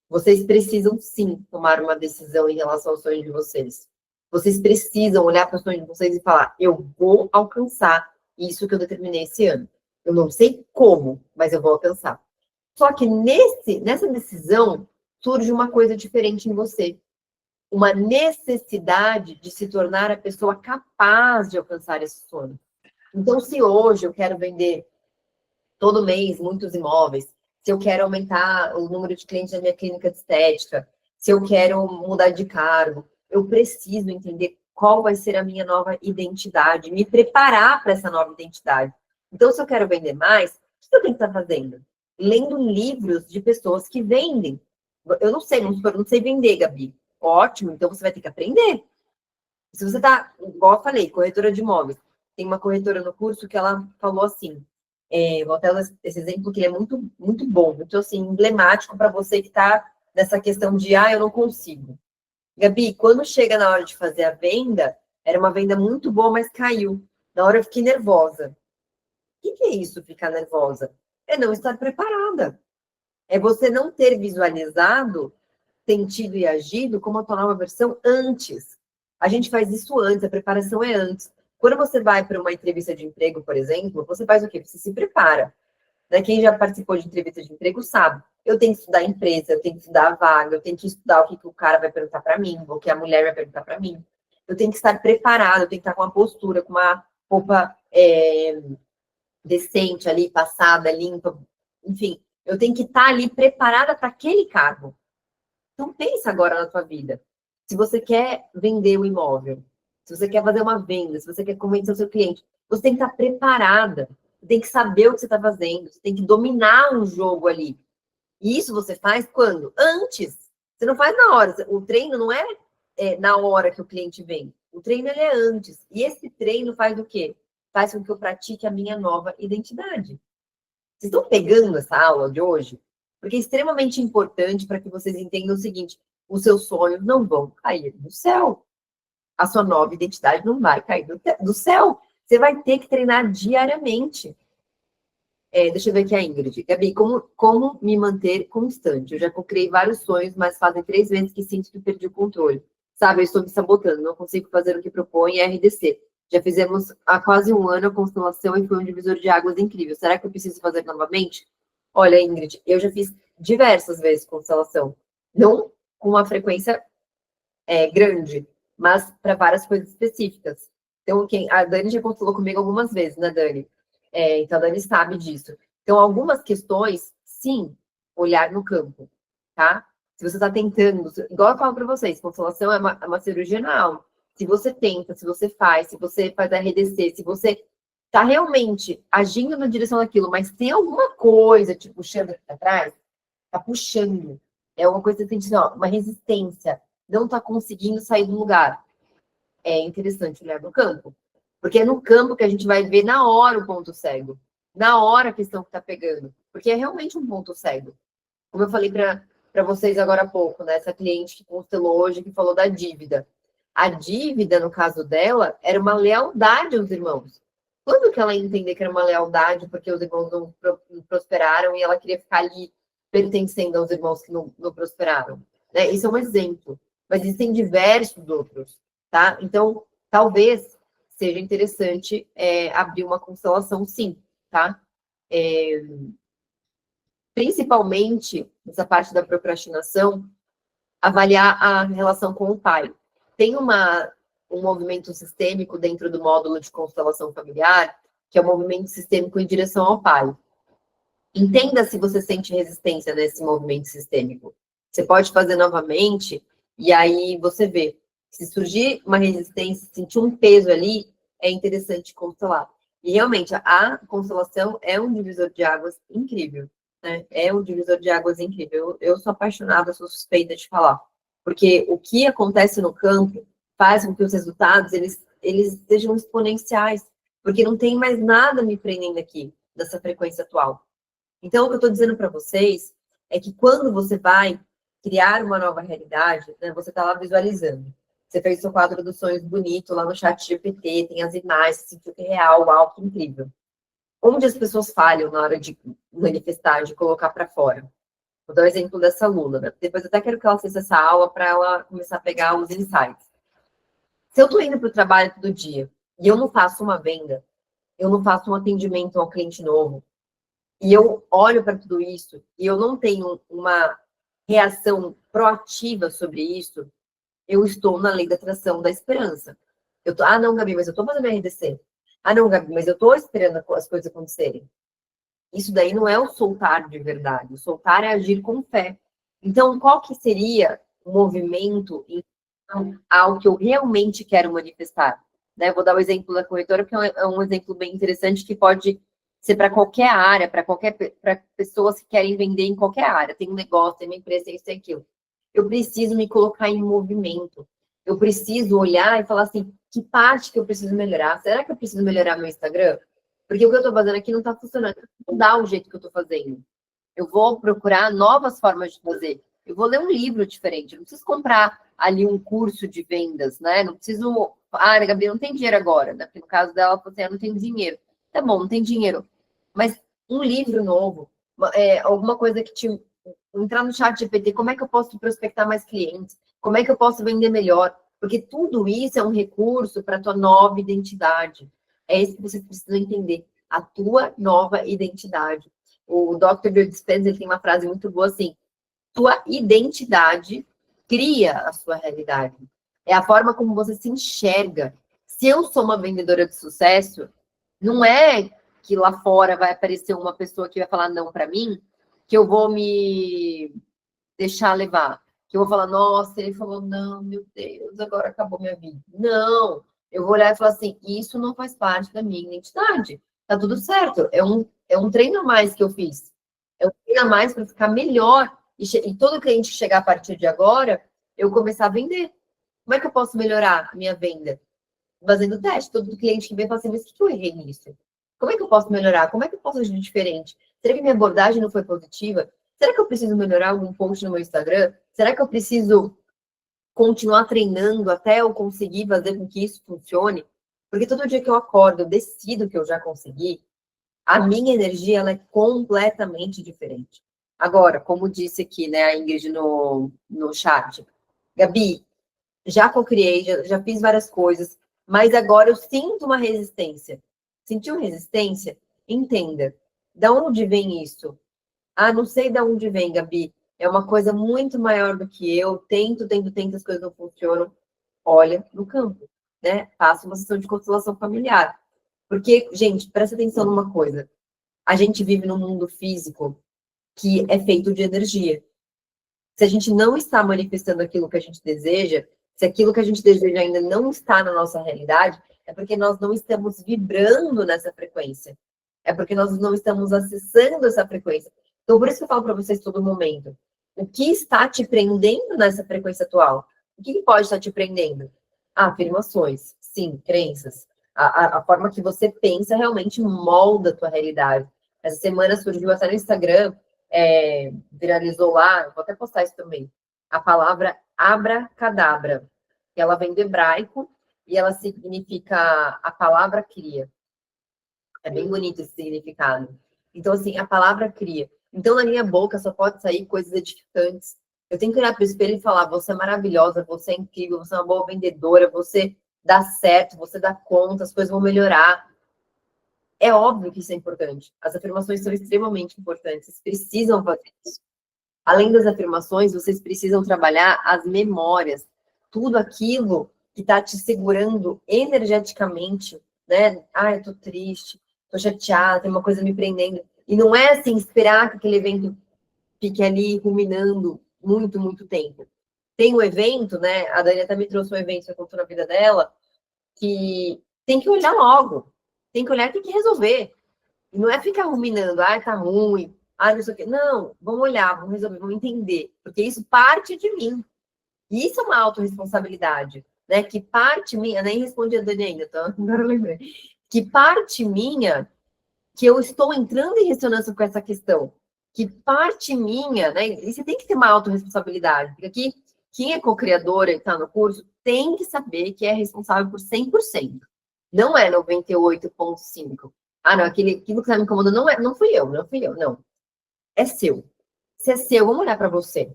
vocês precisam, sim, tomar uma decisão em relação ao sonho de vocês. Vocês precisam olhar para o sonho de vocês e falar, eu vou alcançar isso que eu determinei esse ano. Eu não sei como, mas eu vou alcançar. Só que nessa decisão surge uma coisa diferente em você. Uma necessidade de se tornar a pessoa capaz de alcançar esse sonho. Então, se hoje eu quero vender todo mês muitos imóveis, se eu quero aumentar o número de clientes da minha clínica de estética, se eu quero mudar de cargo, eu preciso entender qual vai ser a minha nova identidade, me preparar para essa nova identidade. Então, se eu quero vender mais, o que eu tenho que estar fazendo? Lendo livros de pessoas que vendem. Eu não sei vender, Gabi. Ótimo, então você vai ter que aprender. Se você tá, igual eu falei, corretora de imóveis, tem uma corretora no curso que ela falou assim, vou até usar esse exemplo que ele é muito, muito bom, muito assim, emblemático para você que está nessa questão de, eu não consigo. Gabi, quando chega na hora de fazer a venda, era uma venda muito boa, mas caiu. Na hora eu fiquei nervosa. O que é isso, ficar nervosa? É não estar preparada. É você não ter visualizado, sentido e agido como a tua nova versão antes. A gente faz isso antes, a preparação é antes. Quando você vai para uma entrevista de emprego, por exemplo, você faz o quê? Você se prepara. Né? Quem já participou de entrevista de emprego sabe. Eu tenho que estudar a empresa, eu tenho que estudar a vaga, eu tenho que estudar o que o cara vai perguntar para mim, ou o que a mulher vai perguntar para mim. Eu tenho que estar preparada, eu tenho que estar com uma postura, com uma roupa decente ali, passada, limpa, enfim. Eu tenho que estar ali preparada para aquele cargo. Então, pensa agora na tua vida. Se você quer vender o imóvel, se você quer fazer uma venda, se você quer convencer o seu cliente, você tem que estar preparada. Você tem que saber o que você está fazendo. Você tem que dominar um jogo ali. E isso você faz quando? Antes. Você não faz na hora. O treino não é na hora que o cliente vem. O treino ele é antes. E esse treino faz o quê? Faz com que eu pratique a minha nova identidade. Vocês estão pegando essa aula de hoje? Porque é extremamente importante para que vocês entendam o seguinte: os seus sonhos não vão cair do céu. A sua nova identidade não vai cair do céu. Você vai ter que treinar diariamente. Deixa eu ver aqui a Ingrid. Gabi, como me manter constante? Eu já criei vários sonhos, mas fazem 3 meses que sinto que perdi o controle. Sabe, eu estou me sabotando, não consigo fazer o que propõe RDC. Já fizemos há quase um ano a constelação e foi um divisor de águas incrível. Será que eu preciso fazer novamente? Olha, Ingrid, eu já fiz diversas vezes constelação. Não com uma frequência grande, mas para várias coisas específicas. Então, a Dani já constelou comigo algumas vezes, né, Dani? Então, a Dani sabe disso. Então, algumas questões, sim, olhar no campo, tá? Se você está tentando, igual eu falo para vocês, constelação é uma cirurgia na alma. Se você tenta, se você faz RDC, se você está realmente agindo na direção daquilo, mas tem alguma coisa te puxando aqui atrás, tá puxando. É uma coisa que você sente, ó, uma resistência. Não está conseguindo sair do lugar. É interessante olhar no campo. Porque é no campo que a gente vai ver na hora o ponto cego. Na hora a questão que está pegando. Porque é realmente um ponto cego. Como eu falei para vocês agora há pouco, né? Essa cliente que constelou hoje, que falou da dívida. A dívida, no caso dela, era uma lealdade aos irmãos. Quando que ela ia entender que era uma lealdade porque os irmãos não prosperaram e ela queria ficar ali pertencendo aos irmãos que não prosperaram? Né? Isso é um exemplo. Mas existem diversos outros, tá? Então, talvez seja interessante abrir uma constelação, sim, tá? Principalmente, nessa parte da procrastinação, avaliar a relação com o pai. Tem um movimento sistêmico dentro do módulo de constelação familiar, que é o movimento sistêmico em direção ao pai. Entenda se você sente resistência nesse movimento sistêmico. Você pode fazer novamente, e aí você vê. Se surgir uma resistência, sentir um peso ali, é interessante constelar. E realmente, a constelação é um divisor de águas incrível. Né? É um divisor de águas incrível. Eu sou apaixonada, sou suspeita de falar. Porque o que acontece no campo faz com que os resultados eles sejam exponenciais. Porque não tem mais nada me prendendo aqui, dessa frequência atual. Então, o que eu estou dizendo para vocês é que quando você vai criar uma nova realidade, né, você está lá visualizando. Você fez seu quadro dos sonhos bonito lá no chat GPT, tem as imagens, você sentiu que é real, uau, que incrível. Onde as pessoas falham na hora de manifestar, de colocar para fora? Vou dar o exemplo dessa aluna, né? Depois eu até quero que ela assista essa aula para ela começar a pegar os insights. Se eu estou indo para o trabalho todo dia e eu não faço uma venda, eu não faço um atendimento ao cliente novo, e eu olho para tudo isso e eu não tenho uma reação proativa sobre isso, eu estou na lei da atração da esperança. Não, Gabi, mas eu estou fazendo RDC. Não, Gabi, mas eu estou esperando as coisas acontecerem. Isso daí não é o soltar de verdade. O soltar é agir com fé. Então, qual que seria o movimento em ao que eu realmente quero manifestar? Né? Vou dar o exemplo da corretora, porque é um exemplo bem interessante que pode ser para qualquer área, para pessoas que querem vender em qualquer área. Tem um negócio, tem uma empresa, tem isso, tem aquilo. Eu preciso me colocar em movimento. Eu preciso olhar e falar assim, que parte que eu preciso melhorar? Será que eu preciso melhorar meu Instagram? Porque o que eu estou fazendo aqui não está funcionando. Não dá o jeito que eu estou fazendo. Eu vou procurar novas formas de fazer. Eu vou ler um livro diferente. Eu não preciso comprar ali um curso de vendas, né? Não preciso... Gabi, não tem dinheiro agora, né? Porque no caso dela, você não tem dinheiro. Tá bom, não tem dinheiro. Mas um livro novo, alguma coisa que te... Entrar no chat GPT, como é que eu posso prospectar mais clientes? Como é que eu posso vender melhor? Porque tudo isso é um recurso para a tua nova identidade. É isso que você precisa entender. A tua nova identidade. O Dr. Joe Dispenza, ele tem uma frase muito boa assim, tua identidade cria a sua realidade. É a forma como você se enxerga. Se eu sou uma vendedora de sucesso, não é que lá fora vai aparecer uma pessoa que vai falar não para mim, que eu vou me deixar levar. Que eu vou falar, nossa, ele falou não, meu Deus, agora acabou minha vida. Não, eu vou olhar e falar assim, isso não faz parte da minha identidade. Tá tudo certo, é um treino a mais que eu fiz. É um treino a mais para ficar melhor. E todo cliente que chegar a partir de agora, eu começar a vender. Como é que eu posso melhorar a minha venda? Fazendo teste. Todo cliente que vem fala assim, mas o que eu errei nisso? Como é que eu posso melhorar? Como é que eu posso agir diferente? Será que minha abordagem não foi positiva? Será que eu preciso melhorar algum post no meu Instagram? Será que eu preciso continuar treinando até eu conseguir fazer com que isso funcione? Porque todo dia que eu acordo, eu decido que eu já consegui, a minha energia ela é completamente diferente. Agora, como disse aqui, né, a Ingrid no chat, Gabi, já cocriei, já fiz várias coisas, mas agora eu sinto uma resistência. Sentiu resistência? Entenda. Da onde vem isso? Ah, não sei de onde vem, Gabi. É uma coisa muito maior do que eu. Tento, as coisas não funcionam. Olha no campo, né? Faça uma sessão de constelação familiar. Porque, gente, presta atenção numa coisa. A gente vive num mundo físico que é feito de energia. Se a gente não está manifestando aquilo que a gente deseja, se aquilo que a gente deseja ainda não está na nossa realidade, é porque nós não estamos vibrando nessa frequência. É porque nós não estamos acessando essa frequência. Então, por isso que eu falo para vocês todo momento. O que está te prendendo nessa frequência atual? O que pode estar te prendendo? Afirmações, sim, crenças. A forma que você pensa realmente molda a tua realidade. Essa semana surgiu até no Instagram, viralizou lá, vou até postar isso também, a palavra abracadabra, que ela vem do hebraico e ela significa a palavra cria. É bem bonito esse significado. Então, assim, a palavra cria. Então, na minha boca só pode sair coisas edificantes. Eu tenho que olhar para o espelho e falar, você é maravilhosa, você é incrível, você é uma boa vendedora, você dá certo, você dá conta, as coisas vão melhorar. É óbvio que isso é importante. As afirmações são extremamente importantes. Vocês precisam fazer isso. Além das afirmações, vocês precisam trabalhar as memórias. Tudo aquilo que está te segurando energeticamente, né? Ah, eu tô triste, tô chateada, tem uma coisa me prendendo. E não é assim, esperar que aquele evento fique ali ruminando muito, muito tempo. Tem um evento, né? A Dani até me trouxe um evento que aconteceu na vida dela, que tem que olhar logo. Tem que olhar e tem que resolver. E não é ficar ruminando, ah, tá ruim, ah, não sei o quê. Não, vamos olhar, vamos resolver, vamos entender. Porque isso parte de mim. E isso é uma autorresponsabilidade, né? Que parte minha, nem respondi a Dani ainda, tá? Agora eu lembrei. Que parte minha, que eu estou entrando em ressonância com essa questão. Que parte minha, né? E você tem que ter uma autorresponsabilidade. Porque aqui, quem é co-criadora e está no curso, tem que saber que é responsável por 100%. Não é 98,5%. Ah, não, aquilo que está me incomodando não fui eu, não. É seu. Se é seu, vamos olhar para você.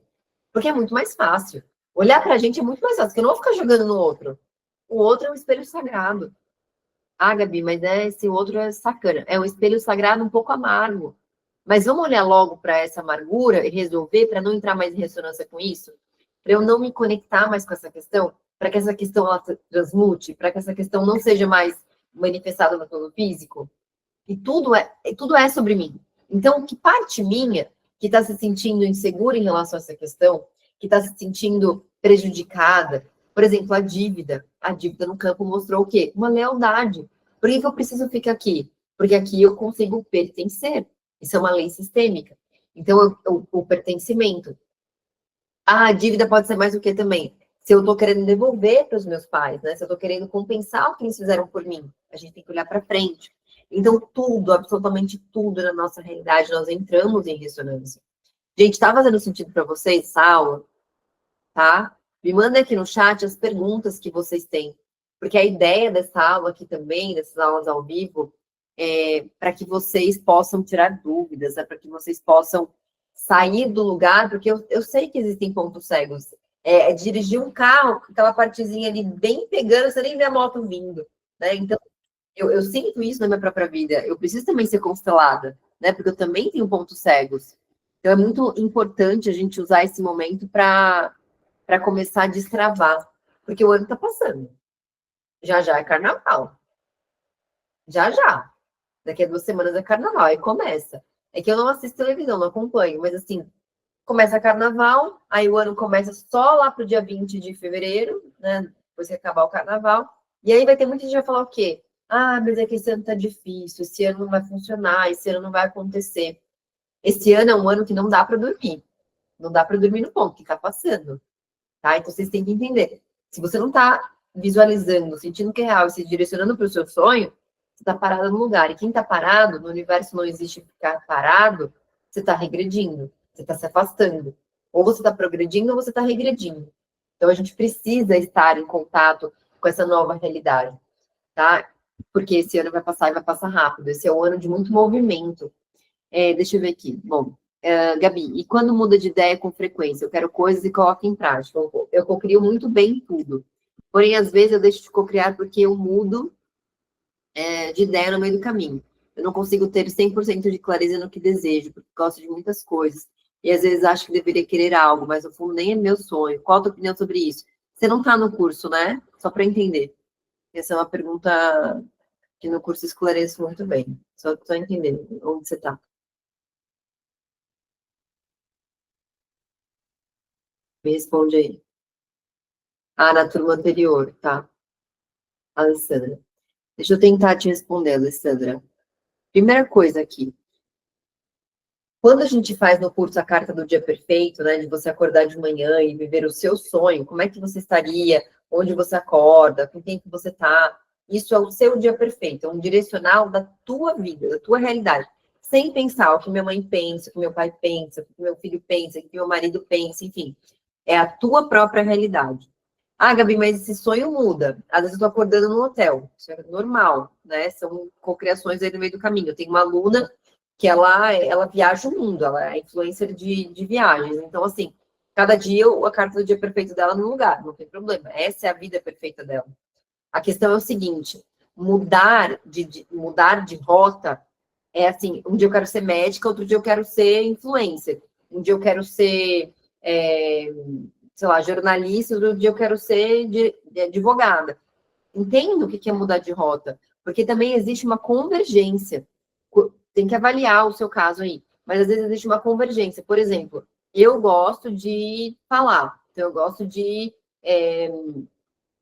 Porque é muito mais fácil. Olhar para a gente é muito mais fácil, porque eu não vou ficar jogando no outro. O outro é um espelho sagrado. Ah, Gabi, mas esse outro é sacana. É um espelho sagrado um pouco amargo. Mas vamos olhar logo para essa amargura e resolver para não entrar mais em ressonância com isso? Para eu não me conectar mais com essa questão? Para que essa questão ela transmute? Para que essa questão não seja mais manifestada no plano físico? E tudo é sobre mim. Então, que parte minha que está se sentindo insegura em relação a essa questão, que está se sentindo prejudicada, por exemplo, a dívida no campo mostrou o quê? Uma lealdade. Por que eu preciso ficar aqui? Porque aqui eu consigo pertencer. Isso é uma lei sistêmica. Então, o pertencimento. A dívida pode ser mais o que também? Se eu estou querendo devolver para os meus pais, né? Se eu estou querendo compensar o que eles fizeram por mim, a gente tem que olhar para frente. Então, tudo, absolutamente tudo na nossa realidade, nós entramos em ressonância. Gente, tá fazendo sentido para vocês essa aula? Tá? Me mandem aqui no chat as perguntas que vocês têm. Porque a ideia dessa aula aqui também, dessas aulas ao vivo, é para que vocês possam tirar dúvidas, é para que vocês possam sair do lugar, porque eu sei que existem pontos cegos. Dirigir um carro, aquela partezinha ali bem pegando, você nem vê a moto vindo, né? Então, eu sinto isso na minha própria vida. Eu preciso também ser constelada, né? Porque eu também tenho pontos cegos. Então, é muito importante a gente usar esse momento para começar a destravar. Porque o ano está passando. Já já é carnaval. Já já. Daqui a 2 semanas é carnaval. Aí começa. É que eu não assisto televisão, não acompanho. Mas assim, começa carnaval. Aí o ano começa só lá pro dia 20 de fevereiro, né? Depois que acabar o carnaval. E aí vai ter muita gente que vai falar o quê? Ah, mas é que esse ano tá difícil. Esse ano não vai funcionar. Esse ano não vai acontecer. Esse ano é um ano que não dá para dormir. Não dá para dormir no ponto que tá passando. Tá? Então, vocês têm que entender. Se você não está visualizando, sentindo que é real e se direcionando para o seu sonho, você está parado no lugar. E quem está parado, no universo não existe ficar parado, você está regredindo, você está se afastando. Ou você está progredindo ou você está regredindo. Então, a gente precisa estar em contato com essa nova realidade. tá? Porque esse ano vai passar e vai passar rápido. Esse é um ano de muito movimento. Deixa eu ver aqui. Bom, Gabi, e quando muda de ideia com frequência? Eu quero coisas e coloco em prática. Eu cocrio muito bem tudo. Porém, às vezes eu deixo de cocriar porque eu mudo de ideia no meio do caminho. Eu não consigo ter 100% de clareza no que desejo, porque gosto de muitas coisas. E às vezes acho que deveria querer algo, mas no fundo nem é meu sonho. Qual a tua opinião sobre isso? Você não está no curso, né? Só para entender. Essa é uma pergunta que no curso esclareço muito bem. Só entender onde você está. Me responde aí. Ah, na turma anterior, tá. Alessandra. Deixa eu tentar te responder, Alessandra. Primeira coisa aqui. Quando a gente faz no curso a carta do dia perfeito, né, de você acordar de manhã e viver o seu sonho, como é que você estaria, onde você acorda, com quem que você está, isso é o seu dia perfeito, é um direcional da tua vida, da tua realidade, sem pensar o que minha mãe pensa, o que meu pai pensa, o que meu filho pensa, o que meu marido pensa, enfim, é a tua própria realidade. Ah, Gabi, mas esse sonho muda. Às vezes eu tô acordando no hotel, isso é normal, né? São cocriações aí no meio do caminho. Eu tenho uma aluna que ela viaja o mundo, ela é influencer de viagens. Então, assim, cada dia a carta do dia perfeito dela no lugar, não tem problema. Essa é a vida perfeita dela. A questão é o seguinte: mudar de rota é assim, um dia eu quero ser médica, outro dia eu quero ser influencer, um dia eu quero ser, sei lá, jornalista, outro dia eu quero ser de advogada. Entendo o que é mudar de rota, porque também existe uma convergência. Tem que avaliar o seu caso aí, mas às vezes existe uma convergência. Por exemplo, eu gosto de falar, então eu gosto de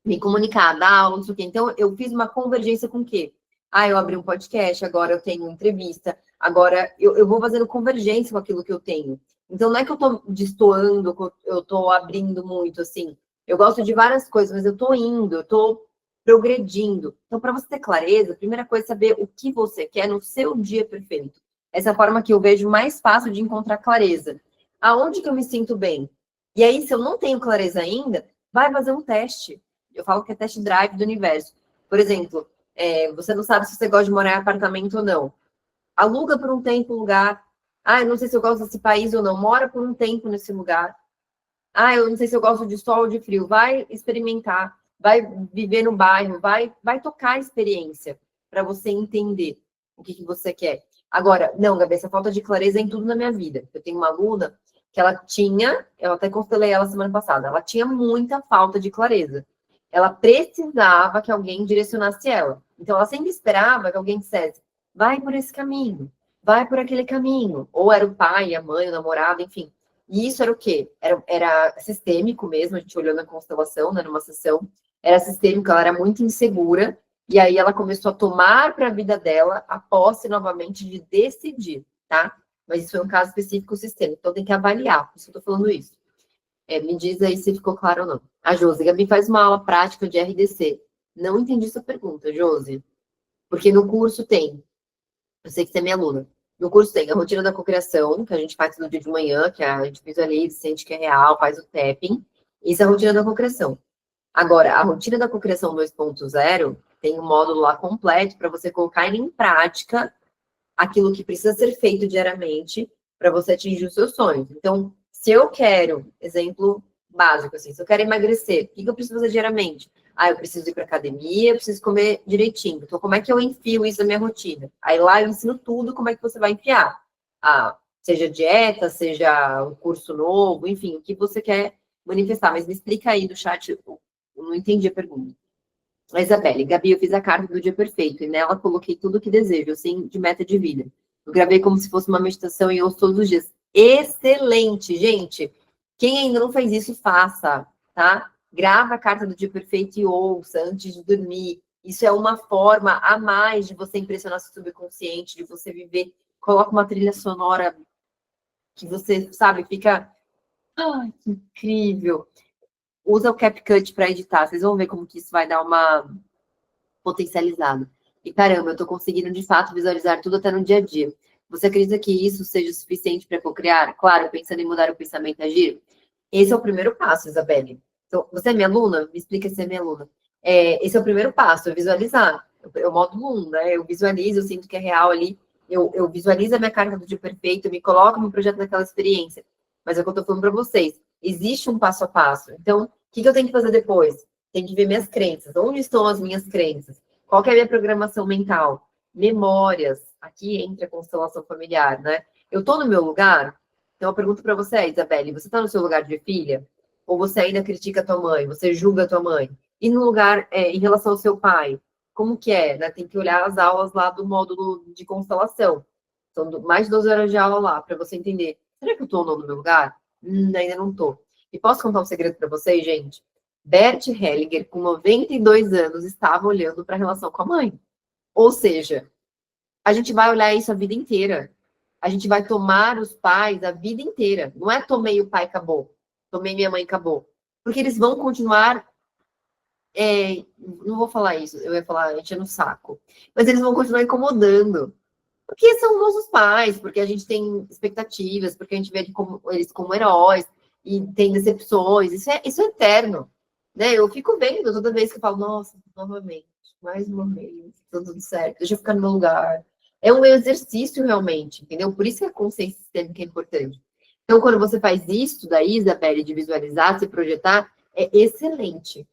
me comunicar, dar aula, não sei o quê. Então, eu fiz uma convergência com o quê? Ah, eu abri um podcast, agora eu tenho entrevista, agora eu vou fazendo convergência com aquilo que eu tenho. Então, não é que eu estou destoando, que eu estou abrindo muito, assim. Eu gosto de várias coisas, mas eu estou indo, eu estou progredindo. Então, para você ter clareza, a primeira coisa é saber o que você quer no seu dia perfeito. Essa é a forma que eu vejo mais fácil de encontrar clareza. Aonde que eu me sinto bem? E aí, se eu não tenho clareza ainda, vai fazer um teste. Eu falo que é test drive do universo. Por exemplo, você não sabe se você gosta de morar em apartamento ou não. Aluga por um tempo um lugar. Ah, eu não sei se eu gosto desse país ou não. Mora por um tempo nesse lugar. Ah, eu não sei se eu gosto de sol ou de frio. Vai experimentar. Vai viver no bairro. Vai tocar a experiência para você entender o que você quer. Agora, não, Gabi, essa falta de clareza é em tudo na minha vida. Eu tenho uma aluna que eu até constelei ela semana passada, ela tinha muita falta de clareza. Ela precisava que alguém direcionasse ela. Então, ela sempre esperava que alguém dissesse, vai por esse caminho, vai por aquele caminho. Ou era o pai, a mãe, o namorado, enfim. E isso era o quê? Era sistêmico mesmo, a gente olhando a constelação, né, numa sessão. Era sistêmico, ela era muito insegura. E aí ela começou a tomar para a vida dela a posse novamente de decidir, tá? Mas isso foi um caso específico sistêmico, então tem que avaliar, por isso eu tô falando isso. Me diz aí se ficou claro ou não. A Josi, Gabi faz uma aula prática de RDC. Não entendi sua pergunta, Josi. Porque no curso tem, eu sei que você é minha aluna, no curso tem a rotina da cocriação, que a gente faz no dia de manhã, que a gente visualiza, sente que é real, faz o tapping. Isso é a rotina da cocriação. Agora, a rotina da cocriação 2.0 tem um módulo lá completo para você colocar em prática aquilo que precisa ser feito diariamente para você atingir os seus sonhos. Então, se eu quero, exemplo básico, assim, se eu quero emagrecer, o que eu preciso fazer diariamente? Ah, eu preciso ir para academia, eu preciso comer direitinho. Então, como é que eu enfio isso na minha rotina? Aí lá eu ensino tudo como é que você vai enfiar. Ah, seja dieta, seja um curso novo, enfim, o que você quer manifestar. Mas me explica aí do chat, eu não entendi a pergunta. A Isabelle, Gabi, eu fiz a carta do dia perfeito e nela coloquei tudo o que desejo, assim, de meta de vida. Eu gravei como se fosse uma meditação e ouço todos os dias. Excelente, gente! Quem ainda não fez isso, faça, tá? Grava a carta do dia perfeito e ouça antes de dormir. Isso é uma forma a mais de você impressionar seu subconsciente, de você viver. Coloca uma trilha sonora que você, sabe, fica... Ai, que incrível! Usa o CapCut para editar. Vocês vão ver como que isso vai dar uma potencializada. E caramba, eu estou conseguindo de fato visualizar tudo até no dia a dia. Você acredita que isso seja suficiente para cocriar? Claro, pensando em mudar o pensamento e agir. Esse é o primeiro passo, Isabelle. Então, você é minha aluna? Me explica se é minha aluna. Esse é o primeiro passo, é visualizar. É o módulo 1, né? Eu visualizo, eu sinto que é real ali, eu visualizo a minha carta do dia perfeito, eu me coloco no projeto naquela experiência. Mas é o que eu tô falando para vocês. Existe um passo a passo. Então, o que eu tenho que fazer depois? Tem que ver minhas crenças. Onde estão as minhas crenças? Qual que é a minha programação mental? Memórias. Aqui entra a constelação familiar, né? Eu tô no meu lugar? Então, eu pergunto para você, Isabelle, você tá no seu lugar de filha? Ou você ainda critica a tua mãe? Você julga a tua mãe? E no lugar, em relação ao seu pai, como que é, né? Tem que olhar as aulas lá do módulo de constelação. São mais de 12 horas de aula lá, para você entender. Será que eu estou no meu lugar? Ainda não estou. E posso contar um segredo para vocês, gente? Bert Hellinger, com 92 anos, estava olhando para a relação com a mãe. Ou seja, a gente vai olhar isso a vida inteira. A gente vai tomar os pais a vida inteira. Não é tomei o pai, acabou. Tomei minha mãe, acabou. Porque eles vão continuar não vou falar isso, eu ia falar enchendo o saco. Mas eles vão continuar incomodando. Porque são nossos pais, porque a gente tem expectativas, porque a gente vê eles como heróis, e tem decepções, isso é eterno. Né? Eu fico vendo toda vez que eu falo, nossa, novamente, mais uma vez, tudo certo, deixa eu ficar no meu lugar. É um exercício realmente, entendeu? Por isso que a consciência sistêmica é importante. Então, quando você faz isso daí, Isabelle, de visualizar, se projetar, é excelente.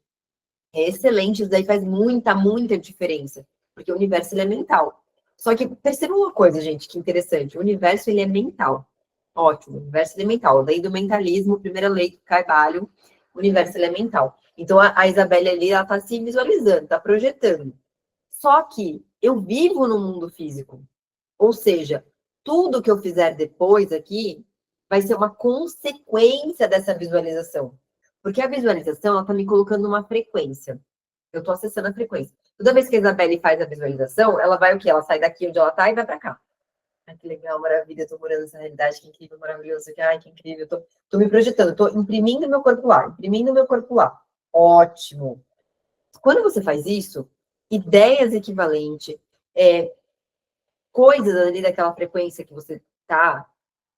É excelente, isso daí faz muita, muita diferença, porque o universo ele é mental. Só que perceba uma coisa, gente, que interessante, o universo ele é mental. Ótimo, o universo ele é mental. Lei do mentalismo, primeira lei do Carvalho, o universo ele é mental. Então a Isabelle ali, ela está se visualizando, está projetando. Só que eu vivo no mundo físico. Ou seja, tudo que eu fizer depois aqui vai ser uma consequência dessa visualização. Porque a visualização, ela está me colocando numa frequência. Eu estou acessando a frequência. Toda vez que a Isabelle faz a visualização, ela vai o quê? Ela sai daqui onde ela está e vai para cá. Ai, que legal, maravilha, estou morando nessa realidade, que incrível, maravilhoso. Ai, que incrível, estou me projetando, estou imprimindo meu corpo lá, imprimindo meu corpo lá. Ótimo. Quando você faz isso, ideias equivalentes, coisas ali daquela frequência que você está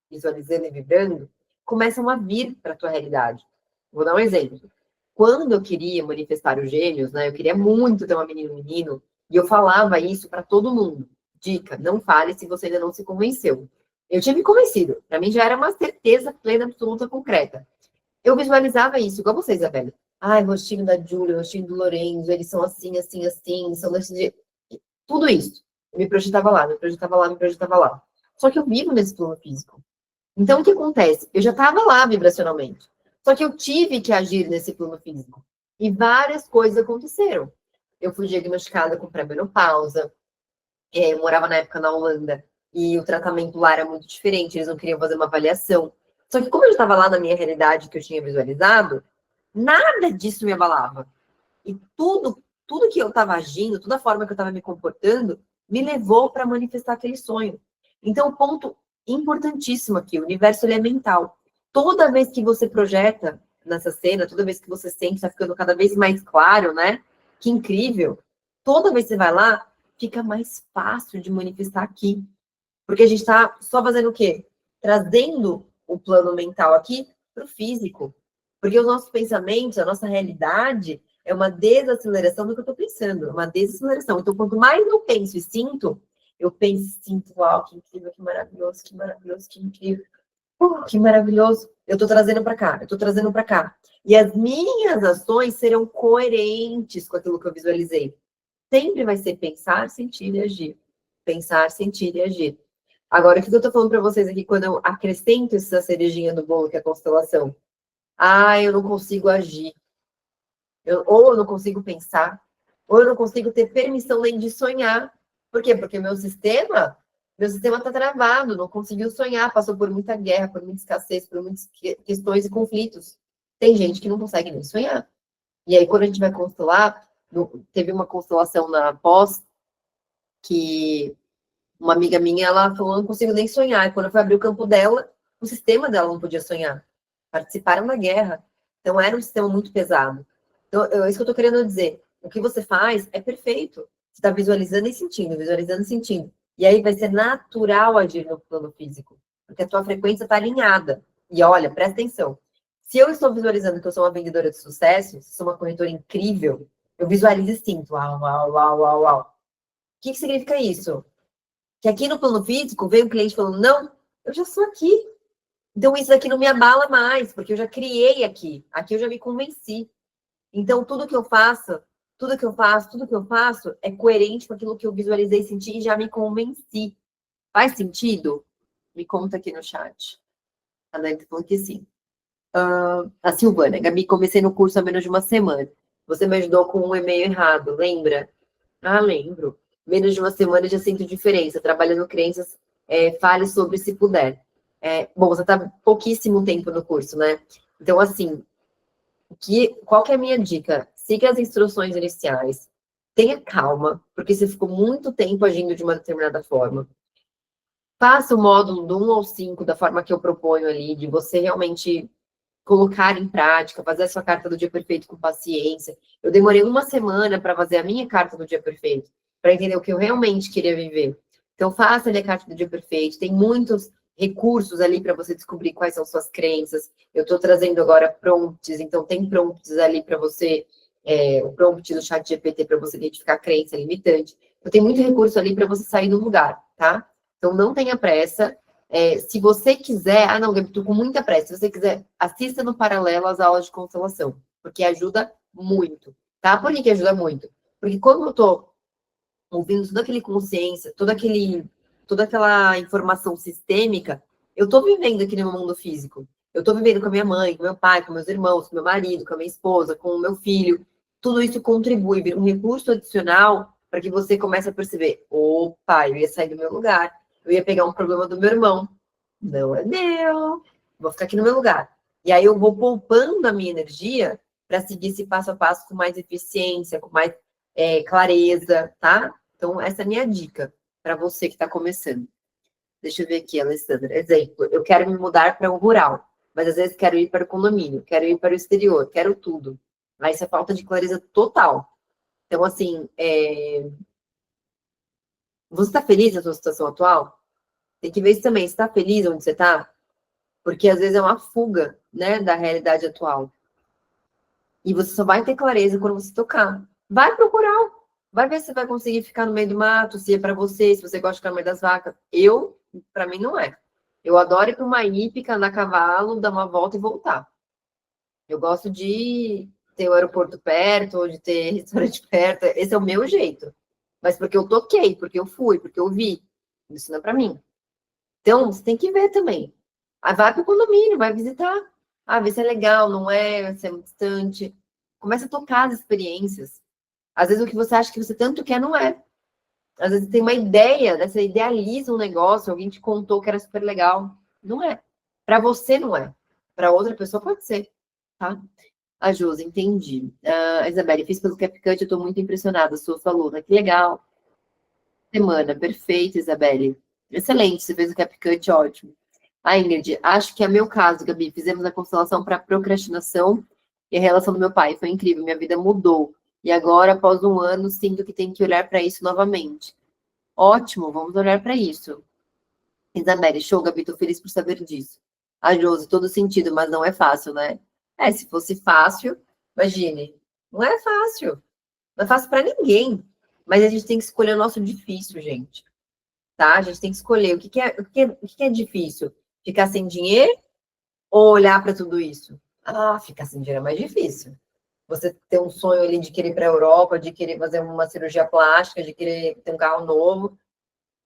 visualizando e vibrando, começam a vir para a tua realidade. Vou dar um exemplo. Quando eu queria manifestar os gêmeos, né? Eu queria muito ter uma menina e um menino, e eu falava isso para todo mundo. Dica, não fale se você ainda não se convenceu. Eu tinha me convencido. Para mim já era uma certeza plena, absoluta, concreta. Eu visualizava isso, igual você, Isabela. Ai, o rostinho da Júlia, o rostinho do Lorenzo, eles são assim, assim, assim, são desse jeito. Tudo isso. Eu me projetava lá, me projetava lá, me projetava lá. Só que eu vivo nesse plano físico. Então, o que acontece? Eu já estava lá vibracionalmente. Só que eu tive que agir nesse plano físico. E várias coisas aconteceram. Eu fui diagnosticada com pré-menopausa. Eu morava na época na Holanda. E o tratamento lá era muito diferente. Eles não queriam fazer uma avaliação. Só que como eu estava lá na minha realidade que eu tinha visualizado, nada disso me abalava. E tudo que eu estava agindo, toda a forma que eu estava me comportando, me levou para manifestar aquele sonho. Então, o ponto importantíssimo aqui, o universo ele é mental. Toda vez que você projeta nessa cena, toda vez que você sente, está ficando cada vez mais claro, né? Que incrível. Toda vez que você vai lá, fica mais fácil de manifestar aqui. Porque a gente está só fazendo o quê? Trazendo o plano mental aqui para o físico. Porque os nossos pensamentos, a nossa realidade, é uma desaceleração do que eu estou pensando, uma desaceleração. Então, quanto mais eu penso e sinto, eu penso e sinto, uau, que incrível, que maravilhoso, que maravilhoso, que incrível. Que maravilhoso. Eu estou trazendo para cá, eu estou trazendo para cá. E as minhas ações serão coerentes com aquilo que eu visualizei. Sempre vai ser pensar, sentir e agir. Pensar, sentir e agir. Agora, o que eu estou falando para vocês aqui, quando eu acrescento essa cerejinha do bolo, que é a constelação? Eu não consigo agir. Ou eu não consigo pensar, ou eu não consigo ter permissão nem de sonhar. Por quê? Porque meu sistema está travado, não conseguiu sonhar, passou por muita guerra, por muita escassez, por muitas questões e conflitos. Tem gente que não consegue nem sonhar. E aí, quando a gente vai constelar, teve uma constelação na pós, que uma amiga minha, ela falou, não consigo nem sonhar. E quando eu fui abrir o campo dela, o sistema dela não podia sonhar. Participaram da guerra. Então, era um sistema muito pesado. Então, é isso que eu estou querendo dizer. O que você faz é perfeito. Você está visualizando e sentindo, visualizando e sentindo. E aí vai ser natural agir no plano físico. Porque a tua frequência está alinhada. E olha, presta atenção. Se eu estou visualizando que eu sou uma vendedora de sucesso, se sou uma corretora incrível, Eu visualizo e sinto. Uau, uau, uau, uau, uau. O que significa isso? Que aqui no plano físico veio um cliente falando, não, eu já sou aqui. Então isso daqui não me abala mais, porque eu já criei aqui. Aqui eu já me convenci. Então tudo que eu faço, tudo que eu faço, tudo que eu faço é coerente com aquilo que eu visualizei, senti e já me convenci. Faz sentido? Me conta aqui no chat. A Dani falou que sim. A Silvana, Gabi, comecei no curso há menos de uma semana. Você me ajudou com um e-mail errado, lembra? Ah, lembro. Menos de uma semana já sinto diferença. Trabalhando crenças, fale sobre se puder. Bom, você está pouquíssimo tempo no curso, né? Então, assim, qual que é a minha dica? Siga as instruções iniciais. Tenha calma, porque você ficou muito tempo agindo de uma determinada forma. Faça o módulo do 1 ao 5 da forma que eu proponho ali, de você realmente colocar em prática, fazer a sua carta do dia perfeito com paciência. Eu demorei uma semana para fazer a minha carta do dia perfeito, para entender o que eu realmente queria viver. Então, faça ali a carta do dia perfeito. Tem muitos recursos ali para você descobrir quais são suas crenças. Eu estou trazendo agora prompts, então tem prompts ali para você, o prompt do chat GPT para você identificar a crença limitante. Então, tem muito recurso ali para você sair do lugar, tá? Então, não tenha pressa. Se você quiser... Ah, não, Gabi, estou com muita pressa. Se você quiser, assista no paralelo as aulas de constelação, porque ajuda muito, tá? Por que ajuda muito? Porque quando eu estou ouvindo toda aquela consciência, toda aquela informação sistêmica, eu estou vivendo aqui no meu mundo físico. Eu estou vivendo com a minha mãe, com meu pai, com meus irmãos, com meu marido, com a minha esposa, com o meu filho. Tudo isso contribui, vira um recurso adicional para que você comece a perceber, opa, eu ia sair do meu lugar. Eu ia pegar um problema do meu irmão. Não é meu. Vou ficar aqui no meu lugar. E aí eu vou poupando a minha energia para seguir esse passo a passo com mais eficiência, com mais clareza, tá? Então, essa é a minha dica para você que está começando. Deixa eu ver aqui, Alessandra. Exemplo, eu quero me mudar para o rural, mas às vezes quero ir para o condomínio, quero ir para o exterior, quero tudo. Aí isso é falta de clareza total. Então, assim, você está feliz na sua situação atual? Tem que ver isso também. Você está feliz onde você está? Porque às vezes é uma fuga, né, da realidade atual. E você só vai ter clareza quando você tocar. Vai procurar. Vai ver se vai conseguir ficar no meio do mato, se é para você, se você gosta de ficar no meio das vacas. Para mim, não é. Eu adoro ir para uma hípica, andar a cavalo, dar uma volta e voltar. Eu gosto de ter o aeroporto perto, ou de ter restaurante perto. Esse é o meu jeito. Mas porque eu toquei, porque eu fui, porque eu vi. Isso não é para mim. Então, você tem que ver também. Aí vai para o condomínio, vai visitar. Ah, vê se é legal, não é, se é muito distante. Começa a tocar as experiências. Às vezes o que você acha que você tanto quer não é. Às vezes tem uma ideia, né? Você idealiza um negócio, alguém te contou que era super legal. Não é. Para você não é. Para outra pessoa pode ser, tá? A Josi, entendi. A Isabelle, fiz pelo CapCut, eu estou muito impressionada. Sou sua aluna, que legal. Semana, perfeito, Isabelle. Excelente, você fez o CapCut, ótimo. A Ingrid, acho que é meu caso, Gabi. Fizemos a constelação para procrastinação e a relação do meu pai. Foi incrível, minha vida mudou. E agora, após um ano, sinto que tenho que olhar para isso novamente. Ótimo, vamos olhar para isso. Isabelle, show, Gabi, tô feliz por saber disso. A Josi, todo sentido, mas não é fácil, né? Se fosse fácil, imagine. Não é fácil. Não é fácil para ninguém. Mas a gente tem que escolher o nosso difícil, gente. Tá? A gente tem que escolher o que é difícil. Ficar sem dinheiro ou olhar para tudo isso? Ah, ficar sem dinheiro é mais difícil. Você ter um sonho ali de querer ir para a Europa, de querer fazer uma cirurgia plástica, de querer ter um carro novo.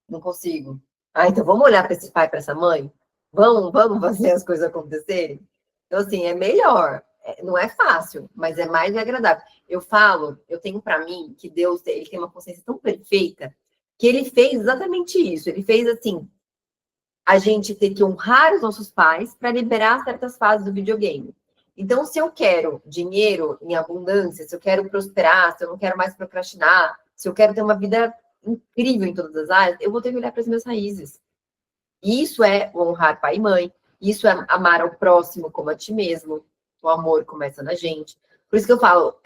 Não consigo. Ah, então vamos olhar para esse pai, para essa mãe? Vamos fazer as coisas acontecerem? Então, assim, é melhor. Não é fácil, mas é mais agradável. Eu tenho para mim que Deus ele tem uma consciência tão perfeita que ele fez exatamente isso. Ele fez assim, a gente ter que honrar os nossos pais para liberar certas fases do videogame. Então, se eu quero dinheiro em abundância, se eu quero prosperar, se eu não quero mais procrastinar, se eu quero ter uma vida incrível em todas as áreas, eu vou ter que olhar para as minhas raízes. Isso é honrar pai e mãe, isso é amar ao próximo como a ti mesmo. O amor começa na gente. Por isso que eu falo,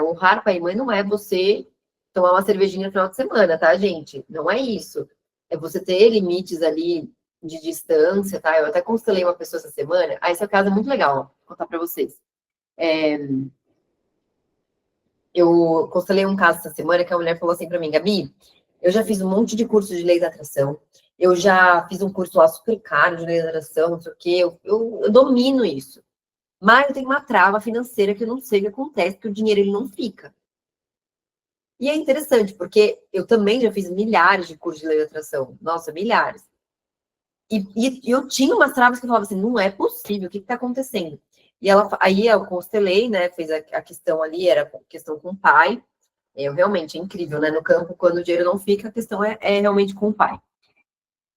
honrar pai e mãe não é você tomar uma cervejinha no final de semana, tá, gente? Não é isso. É você ter limites ali de distância, tá? Eu até constelei uma pessoa essa semana. Esse caso é muito legal, ó, vou contar para vocês. eu constelei um caso essa semana que a mulher falou assim para mim, Gabi, eu já fiz um monte de curso de lei da atração, eu já fiz um curso lá super caro de lei da atração, não sei o quê, eu domino isso. Mas eu tenho uma trava financeira que eu não sei o que acontece, porque o dinheiro ele não fica. E é interessante, porque eu também já fiz milhares de cursos de lei da atração. Nossa, milhares. E eu tinha umas travas que eu falava assim, não é possível, o que está acontecendo? E aí eu constelei, né? Fez a questão ali, era questão com o pai. Realmente é incrível, né? No campo, quando o dinheiro não fica, a questão é realmente com o pai.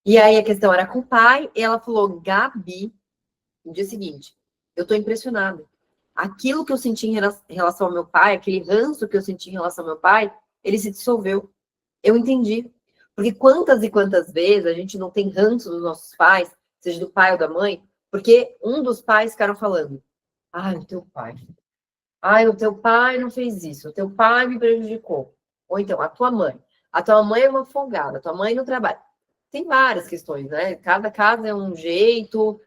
E aí a questão era com o pai, e ela falou, Gabi, no dia seguinte, eu tô impressionada. Aquilo que eu senti em relação ao meu pai, aquele ranço que eu senti em relação ao meu pai, ele se dissolveu. Eu entendi. Porque quantas e quantas vezes a gente não tem ranço dos nossos pais, seja do pai ou da mãe, porque um dos pais ficaram falando, ai, o teu pai. Ai, o teu pai não fez isso, o teu pai me prejudicou. Ou então, a tua mãe. A tua mãe é uma folgada, a tua mãe não trabalha. Tem várias questões, né? Cada casa é um jeito.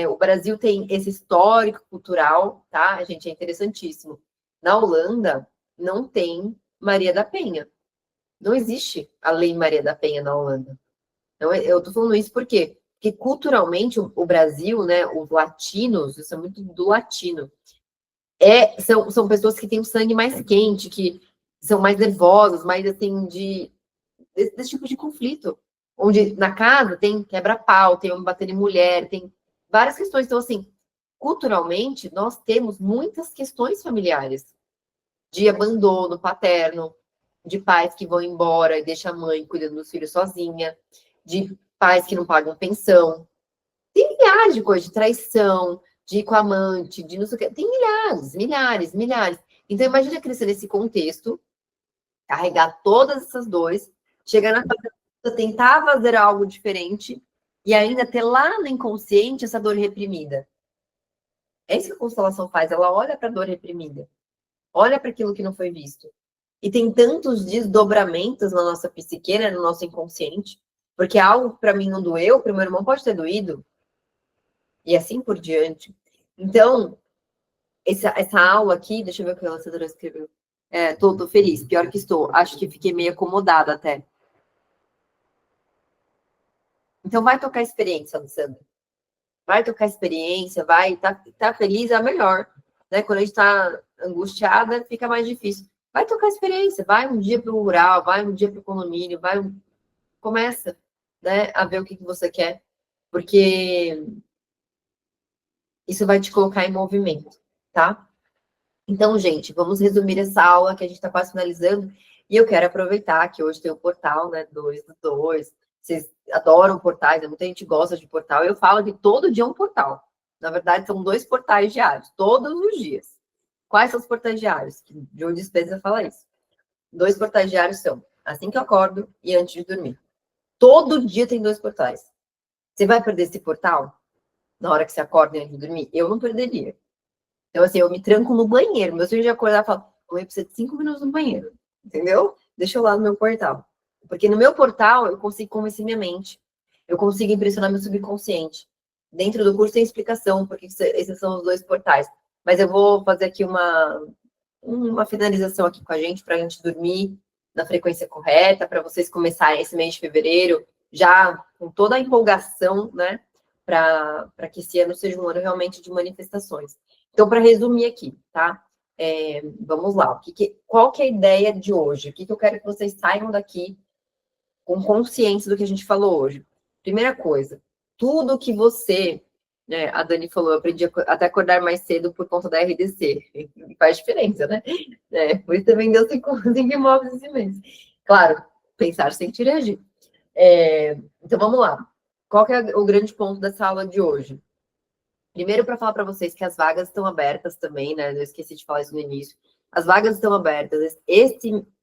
O Brasil tem esse histórico cultural, tá? Gente, é interessantíssimo. Na Holanda, não tem Maria da Penha. Não existe a Lei Maria da Penha na Holanda. Então, eu tô falando isso por quê? Porque culturalmente o Brasil, né, os latinos, isso é muito do latino, são pessoas que têm o sangue mais quente, que são mais nervosas, mais assim, desse tipo de conflito. Onde na casa tem quebra-pau, tem homem batendo em mulher, tem várias questões. Então, assim, culturalmente, nós temos muitas questões familiares de abandono paterno, de pais que vão embora e deixam a mãe cuidando dos filhos sozinha, de pais que não pagam pensão. Tem milhares de coisas, de traição, de ir com a amante, de não sei o quê. Tem milhares, milhares, milhares. Então, imagina crescer nesse contexto, carregar todas essas dores, chegar na casa, tentar fazer algo diferente e ainda ter lá no inconsciente essa dor reprimida. É isso que a constelação faz. Ela olha para a dor reprimida. Olha para aquilo que não foi visto. E tem tantos desdobramentos na nossa psique, né, no nosso inconsciente, porque algo para mim não doeu, para o meu irmão pode ter doído, e assim por diante. Então, essa aula aqui, deixa eu ver o que a lançadora escreveu. Tô feliz, pior que estou. Acho que fiquei meio acomodada até. Então, vai tocar experiência, Alessandra. Vai tocar experiência, vai, tá feliz é melhor. Né? Quando a gente tá angustiada, fica mais difícil. Vai tocar experiência, vai um dia para o rural, vai um dia para o condomínio, começa, né, a ver o que você quer, porque isso vai te colocar em movimento, tá? Então, gente, vamos resumir essa aula que a gente está quase finalizando, e eu quero aproveitar que hoje tem o portal, né, 2 do 2, vocês adoram portais, né? Muita gente gosta de portal, eu falo que todo dia é um portal. Na verdade, são 2 portais diários, todos os dias. Quais são os portais diários? Que Joe Dispenza fala isso. 2 portais diários são assim que eu acordo e antes de dormir. Todo dia tem 2 portais. Você vai perder esse portal na hora que você acorda e antes de dormir? Eu não perderia. Então, assim, eu me tranco no banheiro. Meu filho de acordar e fala, eu preciso de 5 minutos no banheiro. Entendeu? Deixa eu lá no meu portal. Porque no meu portal eu consigo convencer minha mente. Eu consigo impressionar meu subconsciente. Dentro do curso tem explicação, porque esses são os 2 portais. Mas eu vou fazer aqui uma finalização aqui com a gente, para a gente dormir na frequência correta, para vocês começarem esse mês de fevereiro já com toda a empolgação, né? Para que esse ano seja um ano realmente de manifestações. Então, para resumir aqui, tá? Vamos lá. Qual que é a ideia de hoje? O que eu quero que vocês saiam daqui com consciência do que a gente falou hoje? Primeira coisa, tudo que você... né, a Dani falou, eu aprendi até acordar mais cedo por conta da RDC. Faz diferença, né? Por isso você vendeu 5 imóveis esse mês. Claro, pensar sem te reagir. Então, vamos lá. Qual que é o grande ponto dessa aula de hoje? Primeiro, para falar para vocês que as vagas estão abertas também, né? Eu esqueci de falar isso no início. As vagas estão abertas.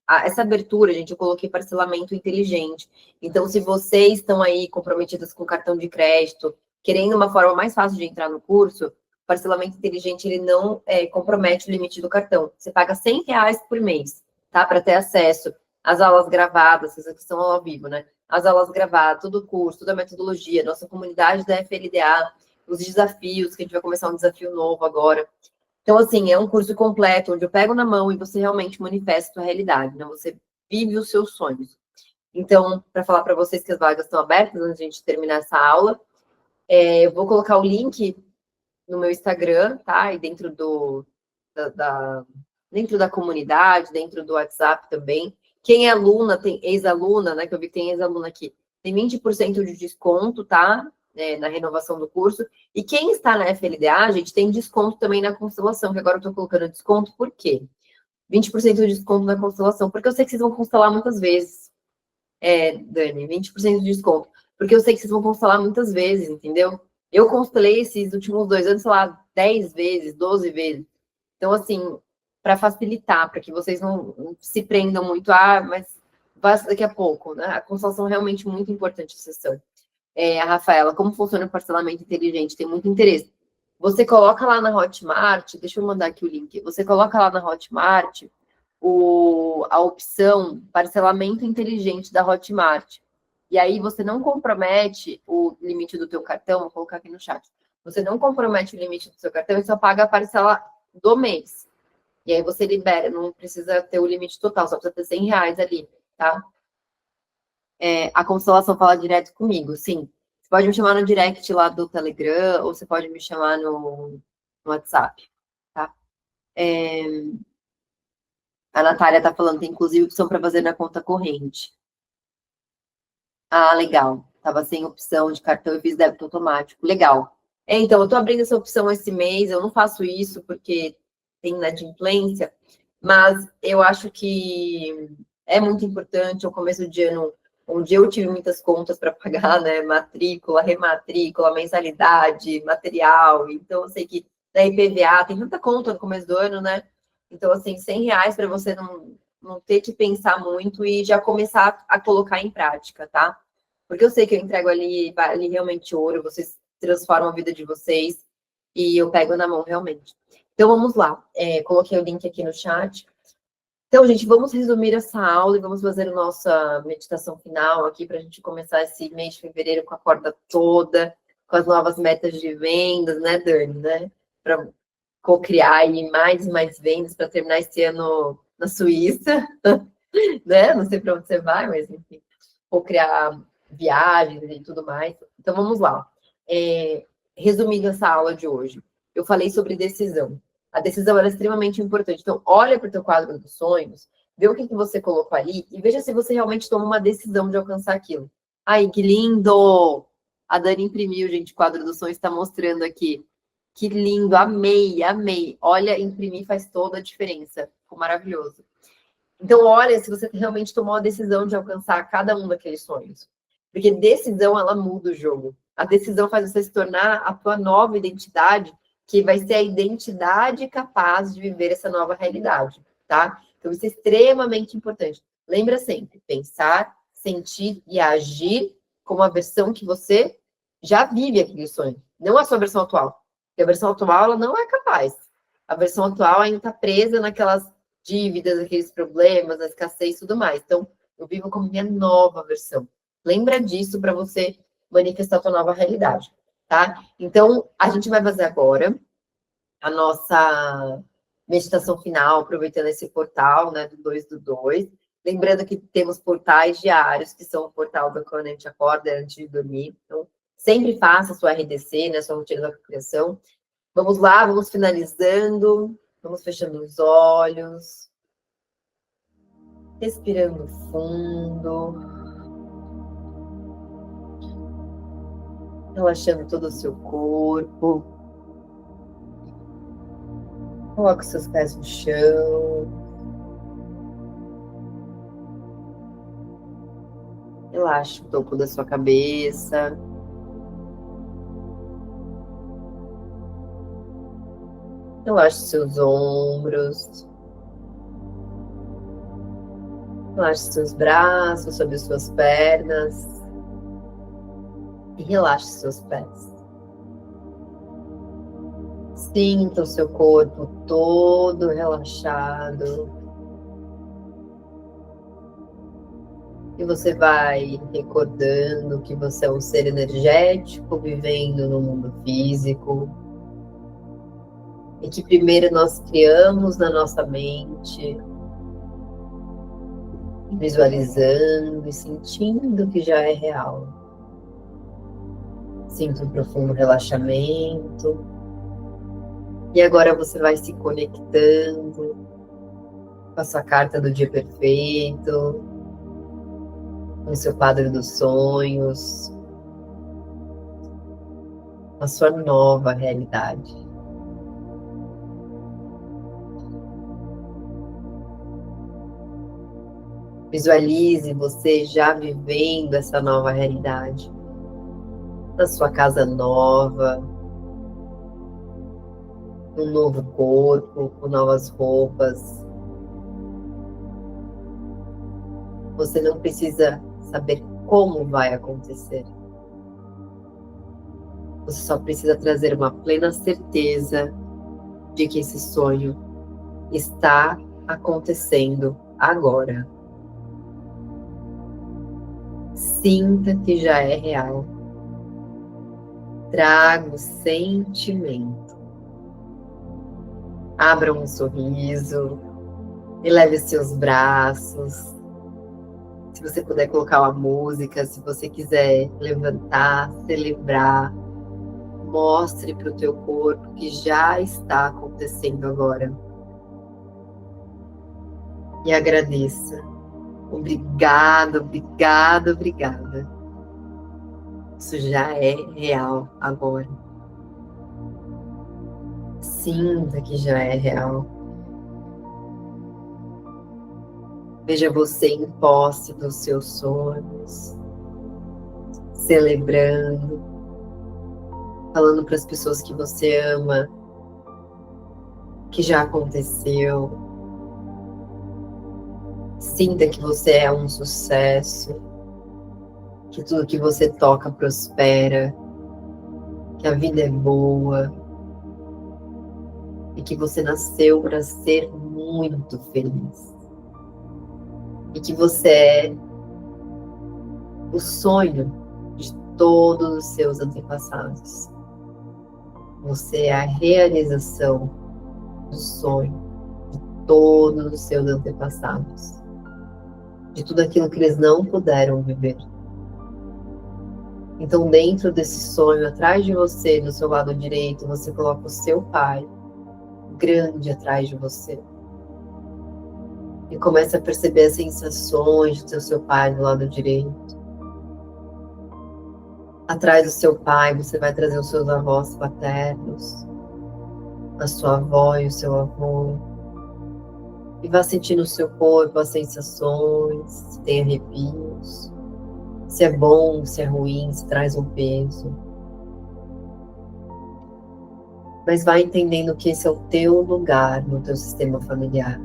Essa abertura, gente, eu coloquei parcelamento inteligente. Então, se vocês estão aí comprometidas com cartão de crédito, querendo uma forma mais fácil de entrar no curso, o parcelamento inteligente, ele não compromete o limite do cartão. Você paga R$100 por mês, tá? Para ter acesso às aulas gravadas, essas que são ao vivo, né? As aulas gravadas, todo o curso, toda a metodologia, nossa comunidade da FLDA, os desafios, que a gente vai começar um desafio novo agora. Então, assim, é um curso completo, onde eu pego na mão e você realmente manifesta a sua realidade, né? Você vive os seus sonhos. Então, para falar para vocês que as vagas estão abertas, antes de a gente terminar essa aula, eu vou colocar o link no meu Instagram, tá? E dentro dentro da comunidade, dentro do WhatsApp também. Quem é aluna, tem ex-aluna, né? Que eu vi que tem ex-aluna aqui, tem 20% de desconto, tá? Na renovação do curso. E quem está na FLDA, a gente tem desconto também na constelação, que agora eu estou colocando desconto, por quê? 20% de desconto na constelação, porque eu sei que vocês vão constelar muitas vezes. Dani, 20% de desconto. Porque eu sei que vocês vão constelar muitas vezes, entendeu? Eu constelei esses últimos 2 anos, sei lá, 10 vezes, 12 vezes. Então, assim, para facilitar, para que vocês não se prendam muito, mas vai daqui a pouco, né? A constelação é realmente muito importante, a sessão. A Rafaela, como funciona o parcelamento inteligente? Tem muito interesse. Você coloca lá na Hotmart, deixa eu mandar aqui o link. Você coloca lá na Hotmart a opção parcelamento inteligente da Hotmart. E aí você não compromete o limite do teu cartão, vou colocar aqui no chat. Você não compromete o limite do seu cartão e só paga a parcela do mês. E aí você libera, não precisa ter o limite total, só precisa ter R$100 ali, tá? A constelação fala direto comigo, sim. Você pode me chamar no direct lá do Telegram, ou você pode me chamar no WhatsApp, tá? A Natália tá falando, tem inclusive opção para fazer na conta corrente. Ah, legal. Tava sem opção de cartão e fiz débito automático. Legal. Então, eu tô abrindo essa opção esse mês, eu não faço isso porque tem inadimplência, mas eu acho que é muito importante, ao começo de ano, onde eu tive muitas contas para pagar, né? Matrícula, rematrícula, mensalidade, material. Então, eu sei que da IPVA tem muita conta no começo do ano, né? Então, assim, R$100 para você não ter que pensar muito e já começar a colocar em prática, tá? Porque eu sei que eu entrego ali realmente ouro, vocês transformam a vida de vocês e eu pego na mão realmente. Então, vamos lá. Coloquei o link aqui no chat. Então, gente, vamos resumir essa aula e vamos fazer a nossa meditação final aqui para a gente começar esse mês de fevereiro com a corda toda, com as novas metas de vendas, né, Dani, né? Para co-criar aí mais e mais vendas para terminar esse ano na Suíça, né? Não sei para onde você vai, mas enfim, co-criar viagens e tudo mais. Então, vamos lá. Resumindo essa aula de hoje, eu falei sobre decisão. A decisão é extremamente importante. Então, olha para o teu quadro dos sonhos, vê o que você colocou ali e veja se você realmente toma uma decisão de alcançar aquilo. Ai, que lindo! A Dani imprimiu, gente, o quadro dos sonhos está mostrando aqui. Que lindo, amei, amei. Olha, imprimir faz toda a diferença. Ficou maravilhoso. Então, olha se você realmente tomou a decisão de alcançar cada um daqueles sonhos. Porque decisão, ela muda o jogo. A decisão faz você se tornar a tua nova identidade, que vai ser a identidade capaz de viver essa nova realidade, tá? Então, isso é extremamente importante. Lembra sempre, pensar, sentir e agir como a versão que você já vive aquele sonho, não a sua versão atual. Porque a versão atual, ela não é capaz. A versão atual ainda está presa naquelas dívidas, aqueles problemas, na escassez e tudo mais. Então, eu vivo como minha nova versão. Lembra disso para você manifestar a tua nova realidade, tá? Então, a gente vai fazer agora a nossa meditação final, aproveitando esse portal, né, do 2 do 2. Lembrando que temos portais diários, que são o portal da quando a gente acorda antes de dormir. Então, sempre faça a sua RDC, né, sua rotina da criação. Vamos lá, vamos finalizando, vamos fechando os olhos, respirando fundo, relaxando todo o seu corpo. Coloque seus pés no chão. Relaxe o topo da sua cabeça. Relaxe seus ombros. Relaxe seus braços sobre suas pernas. E relaxe seus pés. Sinta o seu corpo todo relaxado. E você vai recordando que você é um ser energético vivendo no mundo físico. e que primeiro nós criamos na nossa mente, visualizando e sentindo que já é real. Sinta um profundo relaxamento. E agora você vai se conectando com a sua carta do dia perfeito, com o seu quadro dos sonhos, com a sua nova realidade. Visualize você já vivendo essa nova realidade, na sua casa nova, um novo corpo, com novas roupas. Você não precisa saber como vai acontecer. Você só precisa trazer uma plena certeza de que esse sonho está acontecendo agora. Sinta que já é real. Traga o sentimento. Abra um sorriso. Eleve os seus braços. Se você puder colocar uma música, se você quiser levantar, celebrar, mostre para o teu corpo que já está acontecendo agora. E agradeça. Obrigada, obrigada, obrigada. Isso já é real agora. Sinta que já é real. Veja você em posse dos seus sonhos, celebrando, falando para as pessoas que você ama, que já aconteceu. Sinta que você é um sucesso, que tudo que você toca prospera, que a vida é boa e que você nasceu para ser muito feliz. E que você é o sonho de todos os seus antepassados. Você é a realização do sonho de todos os seus antepassados. De tudo aquilo que eles não puderam viver. Então, dentro desse sonho, atrás de você, do seu lado direito, você coloca o seu pai, grande atrás de você. E começa a perceber as sensações do seu pai do lado direito. Atrás do seu pai, você vai trazer os seus avós paternos, a sua avó e o seu avô. E vá sentindo o seu corpo, as sensações, se tem arrepios, se é bom, se é ruim, se traz um peso. Mas vai entendendo que esse é o teu lugar no teu sistema familiar.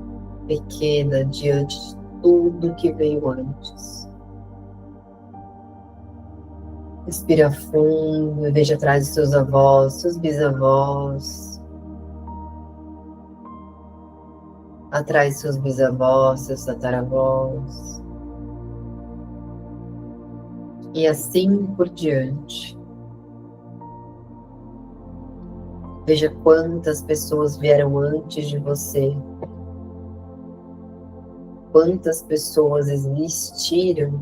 Pequena diante de tudo que veio antes. Respira fundo e veja atrás dos seus avós, seus bisavós. Atrás dos seus bisavós, seus tataravós. E assim por diante. Veja quantas pessoas vieram antes de você. Quantas pessoas existiram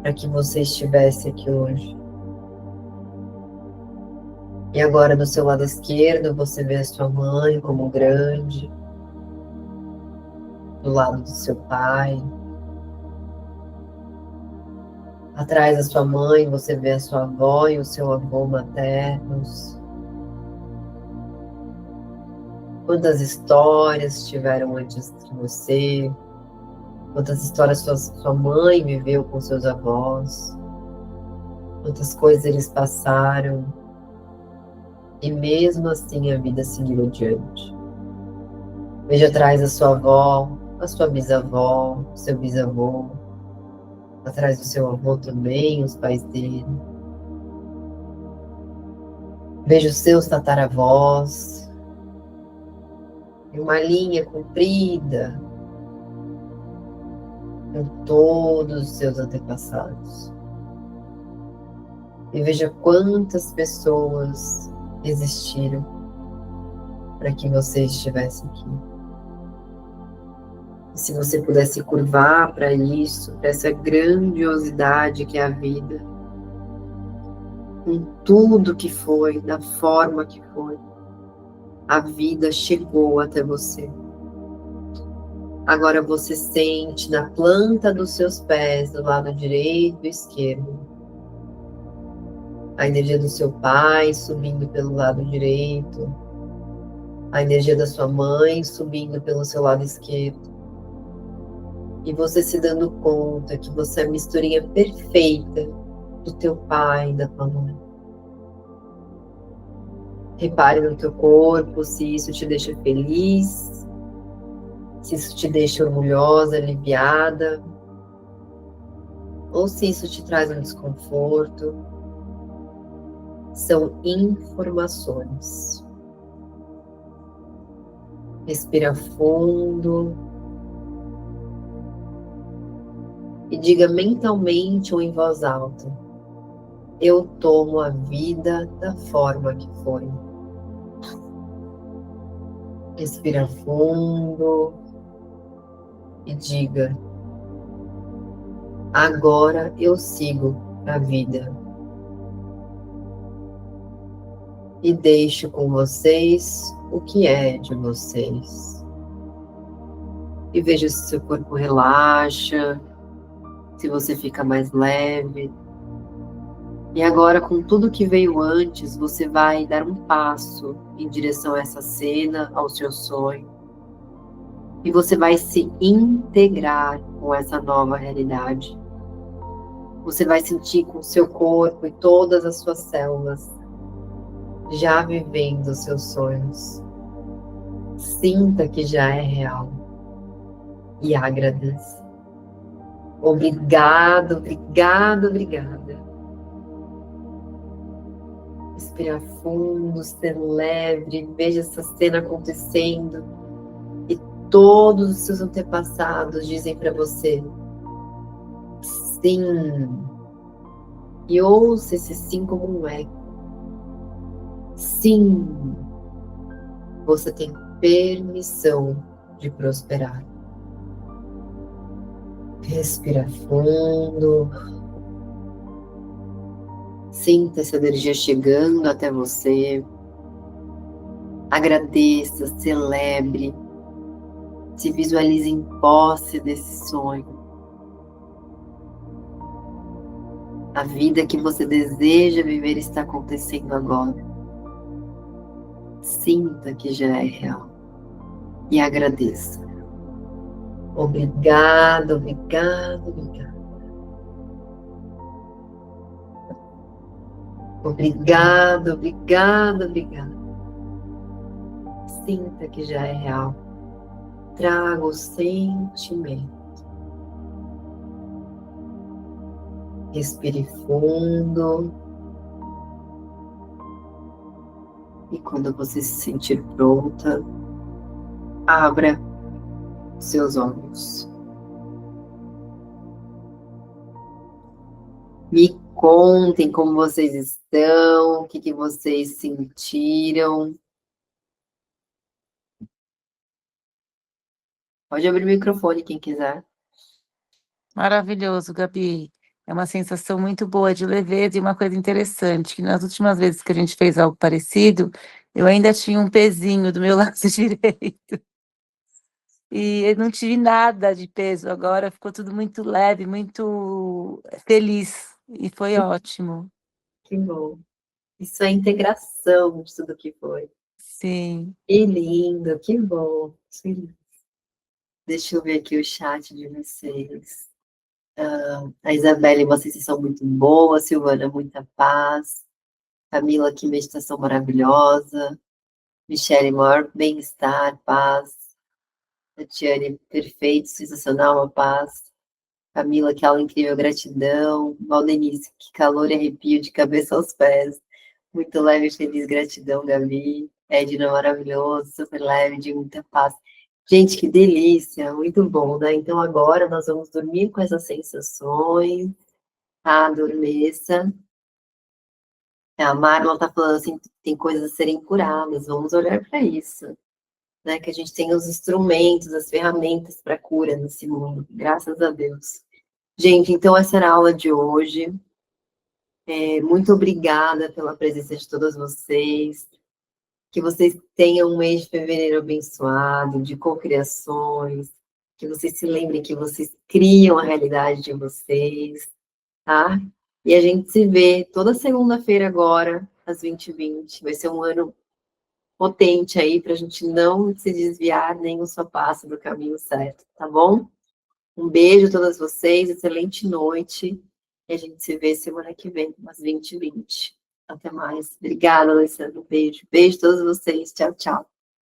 para que você estivesse aqui hoje. E agora, do seu lado esquerdo, você vê a sua mãe como grande. Do lado do seu pai. Atrás da sua mãe, você vê a sua avó e o seu avô maternos. Quantas histórias tiveram antes de você. Quantas histórias sua mãe viveu com seus avós. Quantas coisas eles passaram. E mesmo assim a vida seguiu adiante. Veja atrás a sua avó, a sua bisavó, o seu bisavô. Atrás do seu avô também, os pais dele. Veja os seus tataravós. Em uma linha comprida. Com todos os seus antepassados. E veja quantas pessoas existiram para que você estivesse aqui. E se você pudesse curvar para isso, para essa grandiosidade que é a vida, com tudo que foi, da forma que foi, a vida chegou até você. Agora você sente na planta dos seus pés, do lado direito e esquerdo, a energia do seu pai subindo pelo lado direito, a energia da sua mãe subindo pelo seu lado esquerdo. E você se dando conta que você é a misturinha perfeita do teu pai e da tua mãe. Repare no teu corpo, se isso te deixa feliz, se isso te deixa orgulhosa, aliviada, ou se isso te traz um desconforto. São informações. Respira fundo e diga mentalmente ou em voz alta: eu tomo a vida da forma que foi. Respira fundo e diga: agora eu sigo a vida. E deixo com vocês o que é de vocês. E veja se seu corpo relaxa, se você fica mais leve. E agora, com tudo que veio antes, você vai dar um passo em direção a essa cena, ao seu sonho. E você vai se integrar com essa nova realidade. Você vai sentir com o seu corpo e todas as suas células já vivendo os seus sonhos. Sinta que já é real e agradeça. Obrigado, obrigado, obrigada. Respira fundo, ser leve, veja essa cena acontecendo e todos os seus antepassados dizem para você sim. E ouça esse sim como um eco. Sim, você tem permissão de prosperar. Respira fundo. Sinta essa energia chegando até você. Agradeça, celebre. Se visualize em posse desse sonho. A vida que você deseja viver está acontecendo agora. Sinta que já é real e agradeça. Obrigado, obrigado, obrigado. Obrigado, obrigado, obrigado. Sinta que já é real. Traga o sentimento. Respire fundo. E quando você se sentir pronta, abra seus olhos. Me contem como vocês estão, o que vocês sentiram. Pode abrir o microfone quem quiser. Maravilhoso, Gabi. É uma sensação muito boa de leveza e uma coisa interessante, que nas últimas vezes que a gente fez algo parecido, eu ainda tinha um pezinho do meu lado direito. E eu não tive nada de peso agora, ficou tudo muito leve, muito feliz. E foi ótimo. Que bom. Isso é integração de tudo que foi. Sim. Que lindo, que bom. Sim. Deixa eu ver aqui o chat de vocês. A Isabelle, vocês são muito boas. Silvana, muita paz. Camila, que meditação maravilhosa. Michele, maior bem-estar, paz. Tatiane, perfeito, sensacional, uma paz. Camila, que aula incrível, gratidão. Valdenice, que calor e arrepio de cabeça aos pés. Muito leve e feliz, gratidão, Gabi. Edna, maravilhoso, super leve, de muita paz. Gente, que delícia, muito bom, né? Então agora nós vamos dormir com essas sensações, tá? Adormeça. A Marla está falando assim, tem coisas a serem curadas, vamos olhar para isso. Né? Que a gente tem os instrumentos, as ferramentas para cura nesse mundo, graças a Deus. Gente, então essa era a aula de hoje. Muito obrigada pela presença de todas vocês. Que vocês tenham um mês de fevereiro abençoado, de cocriações, que vocês se lembrem que vocês criam a realidade de vocês, tá? E a gente se vê toda segunda-feira agora, às 20h20. Vai ser um ano potente aí, para a gente não se desviar nem um só passo do caminho certo, tá bom? Um beijo a todas vocês, excelente noite, e a gente se vê semana que vem, às 20h20. Até mais. Obrigada, Alessandra. Um beijo. Beijo a todos vocês. Tchau, tchau.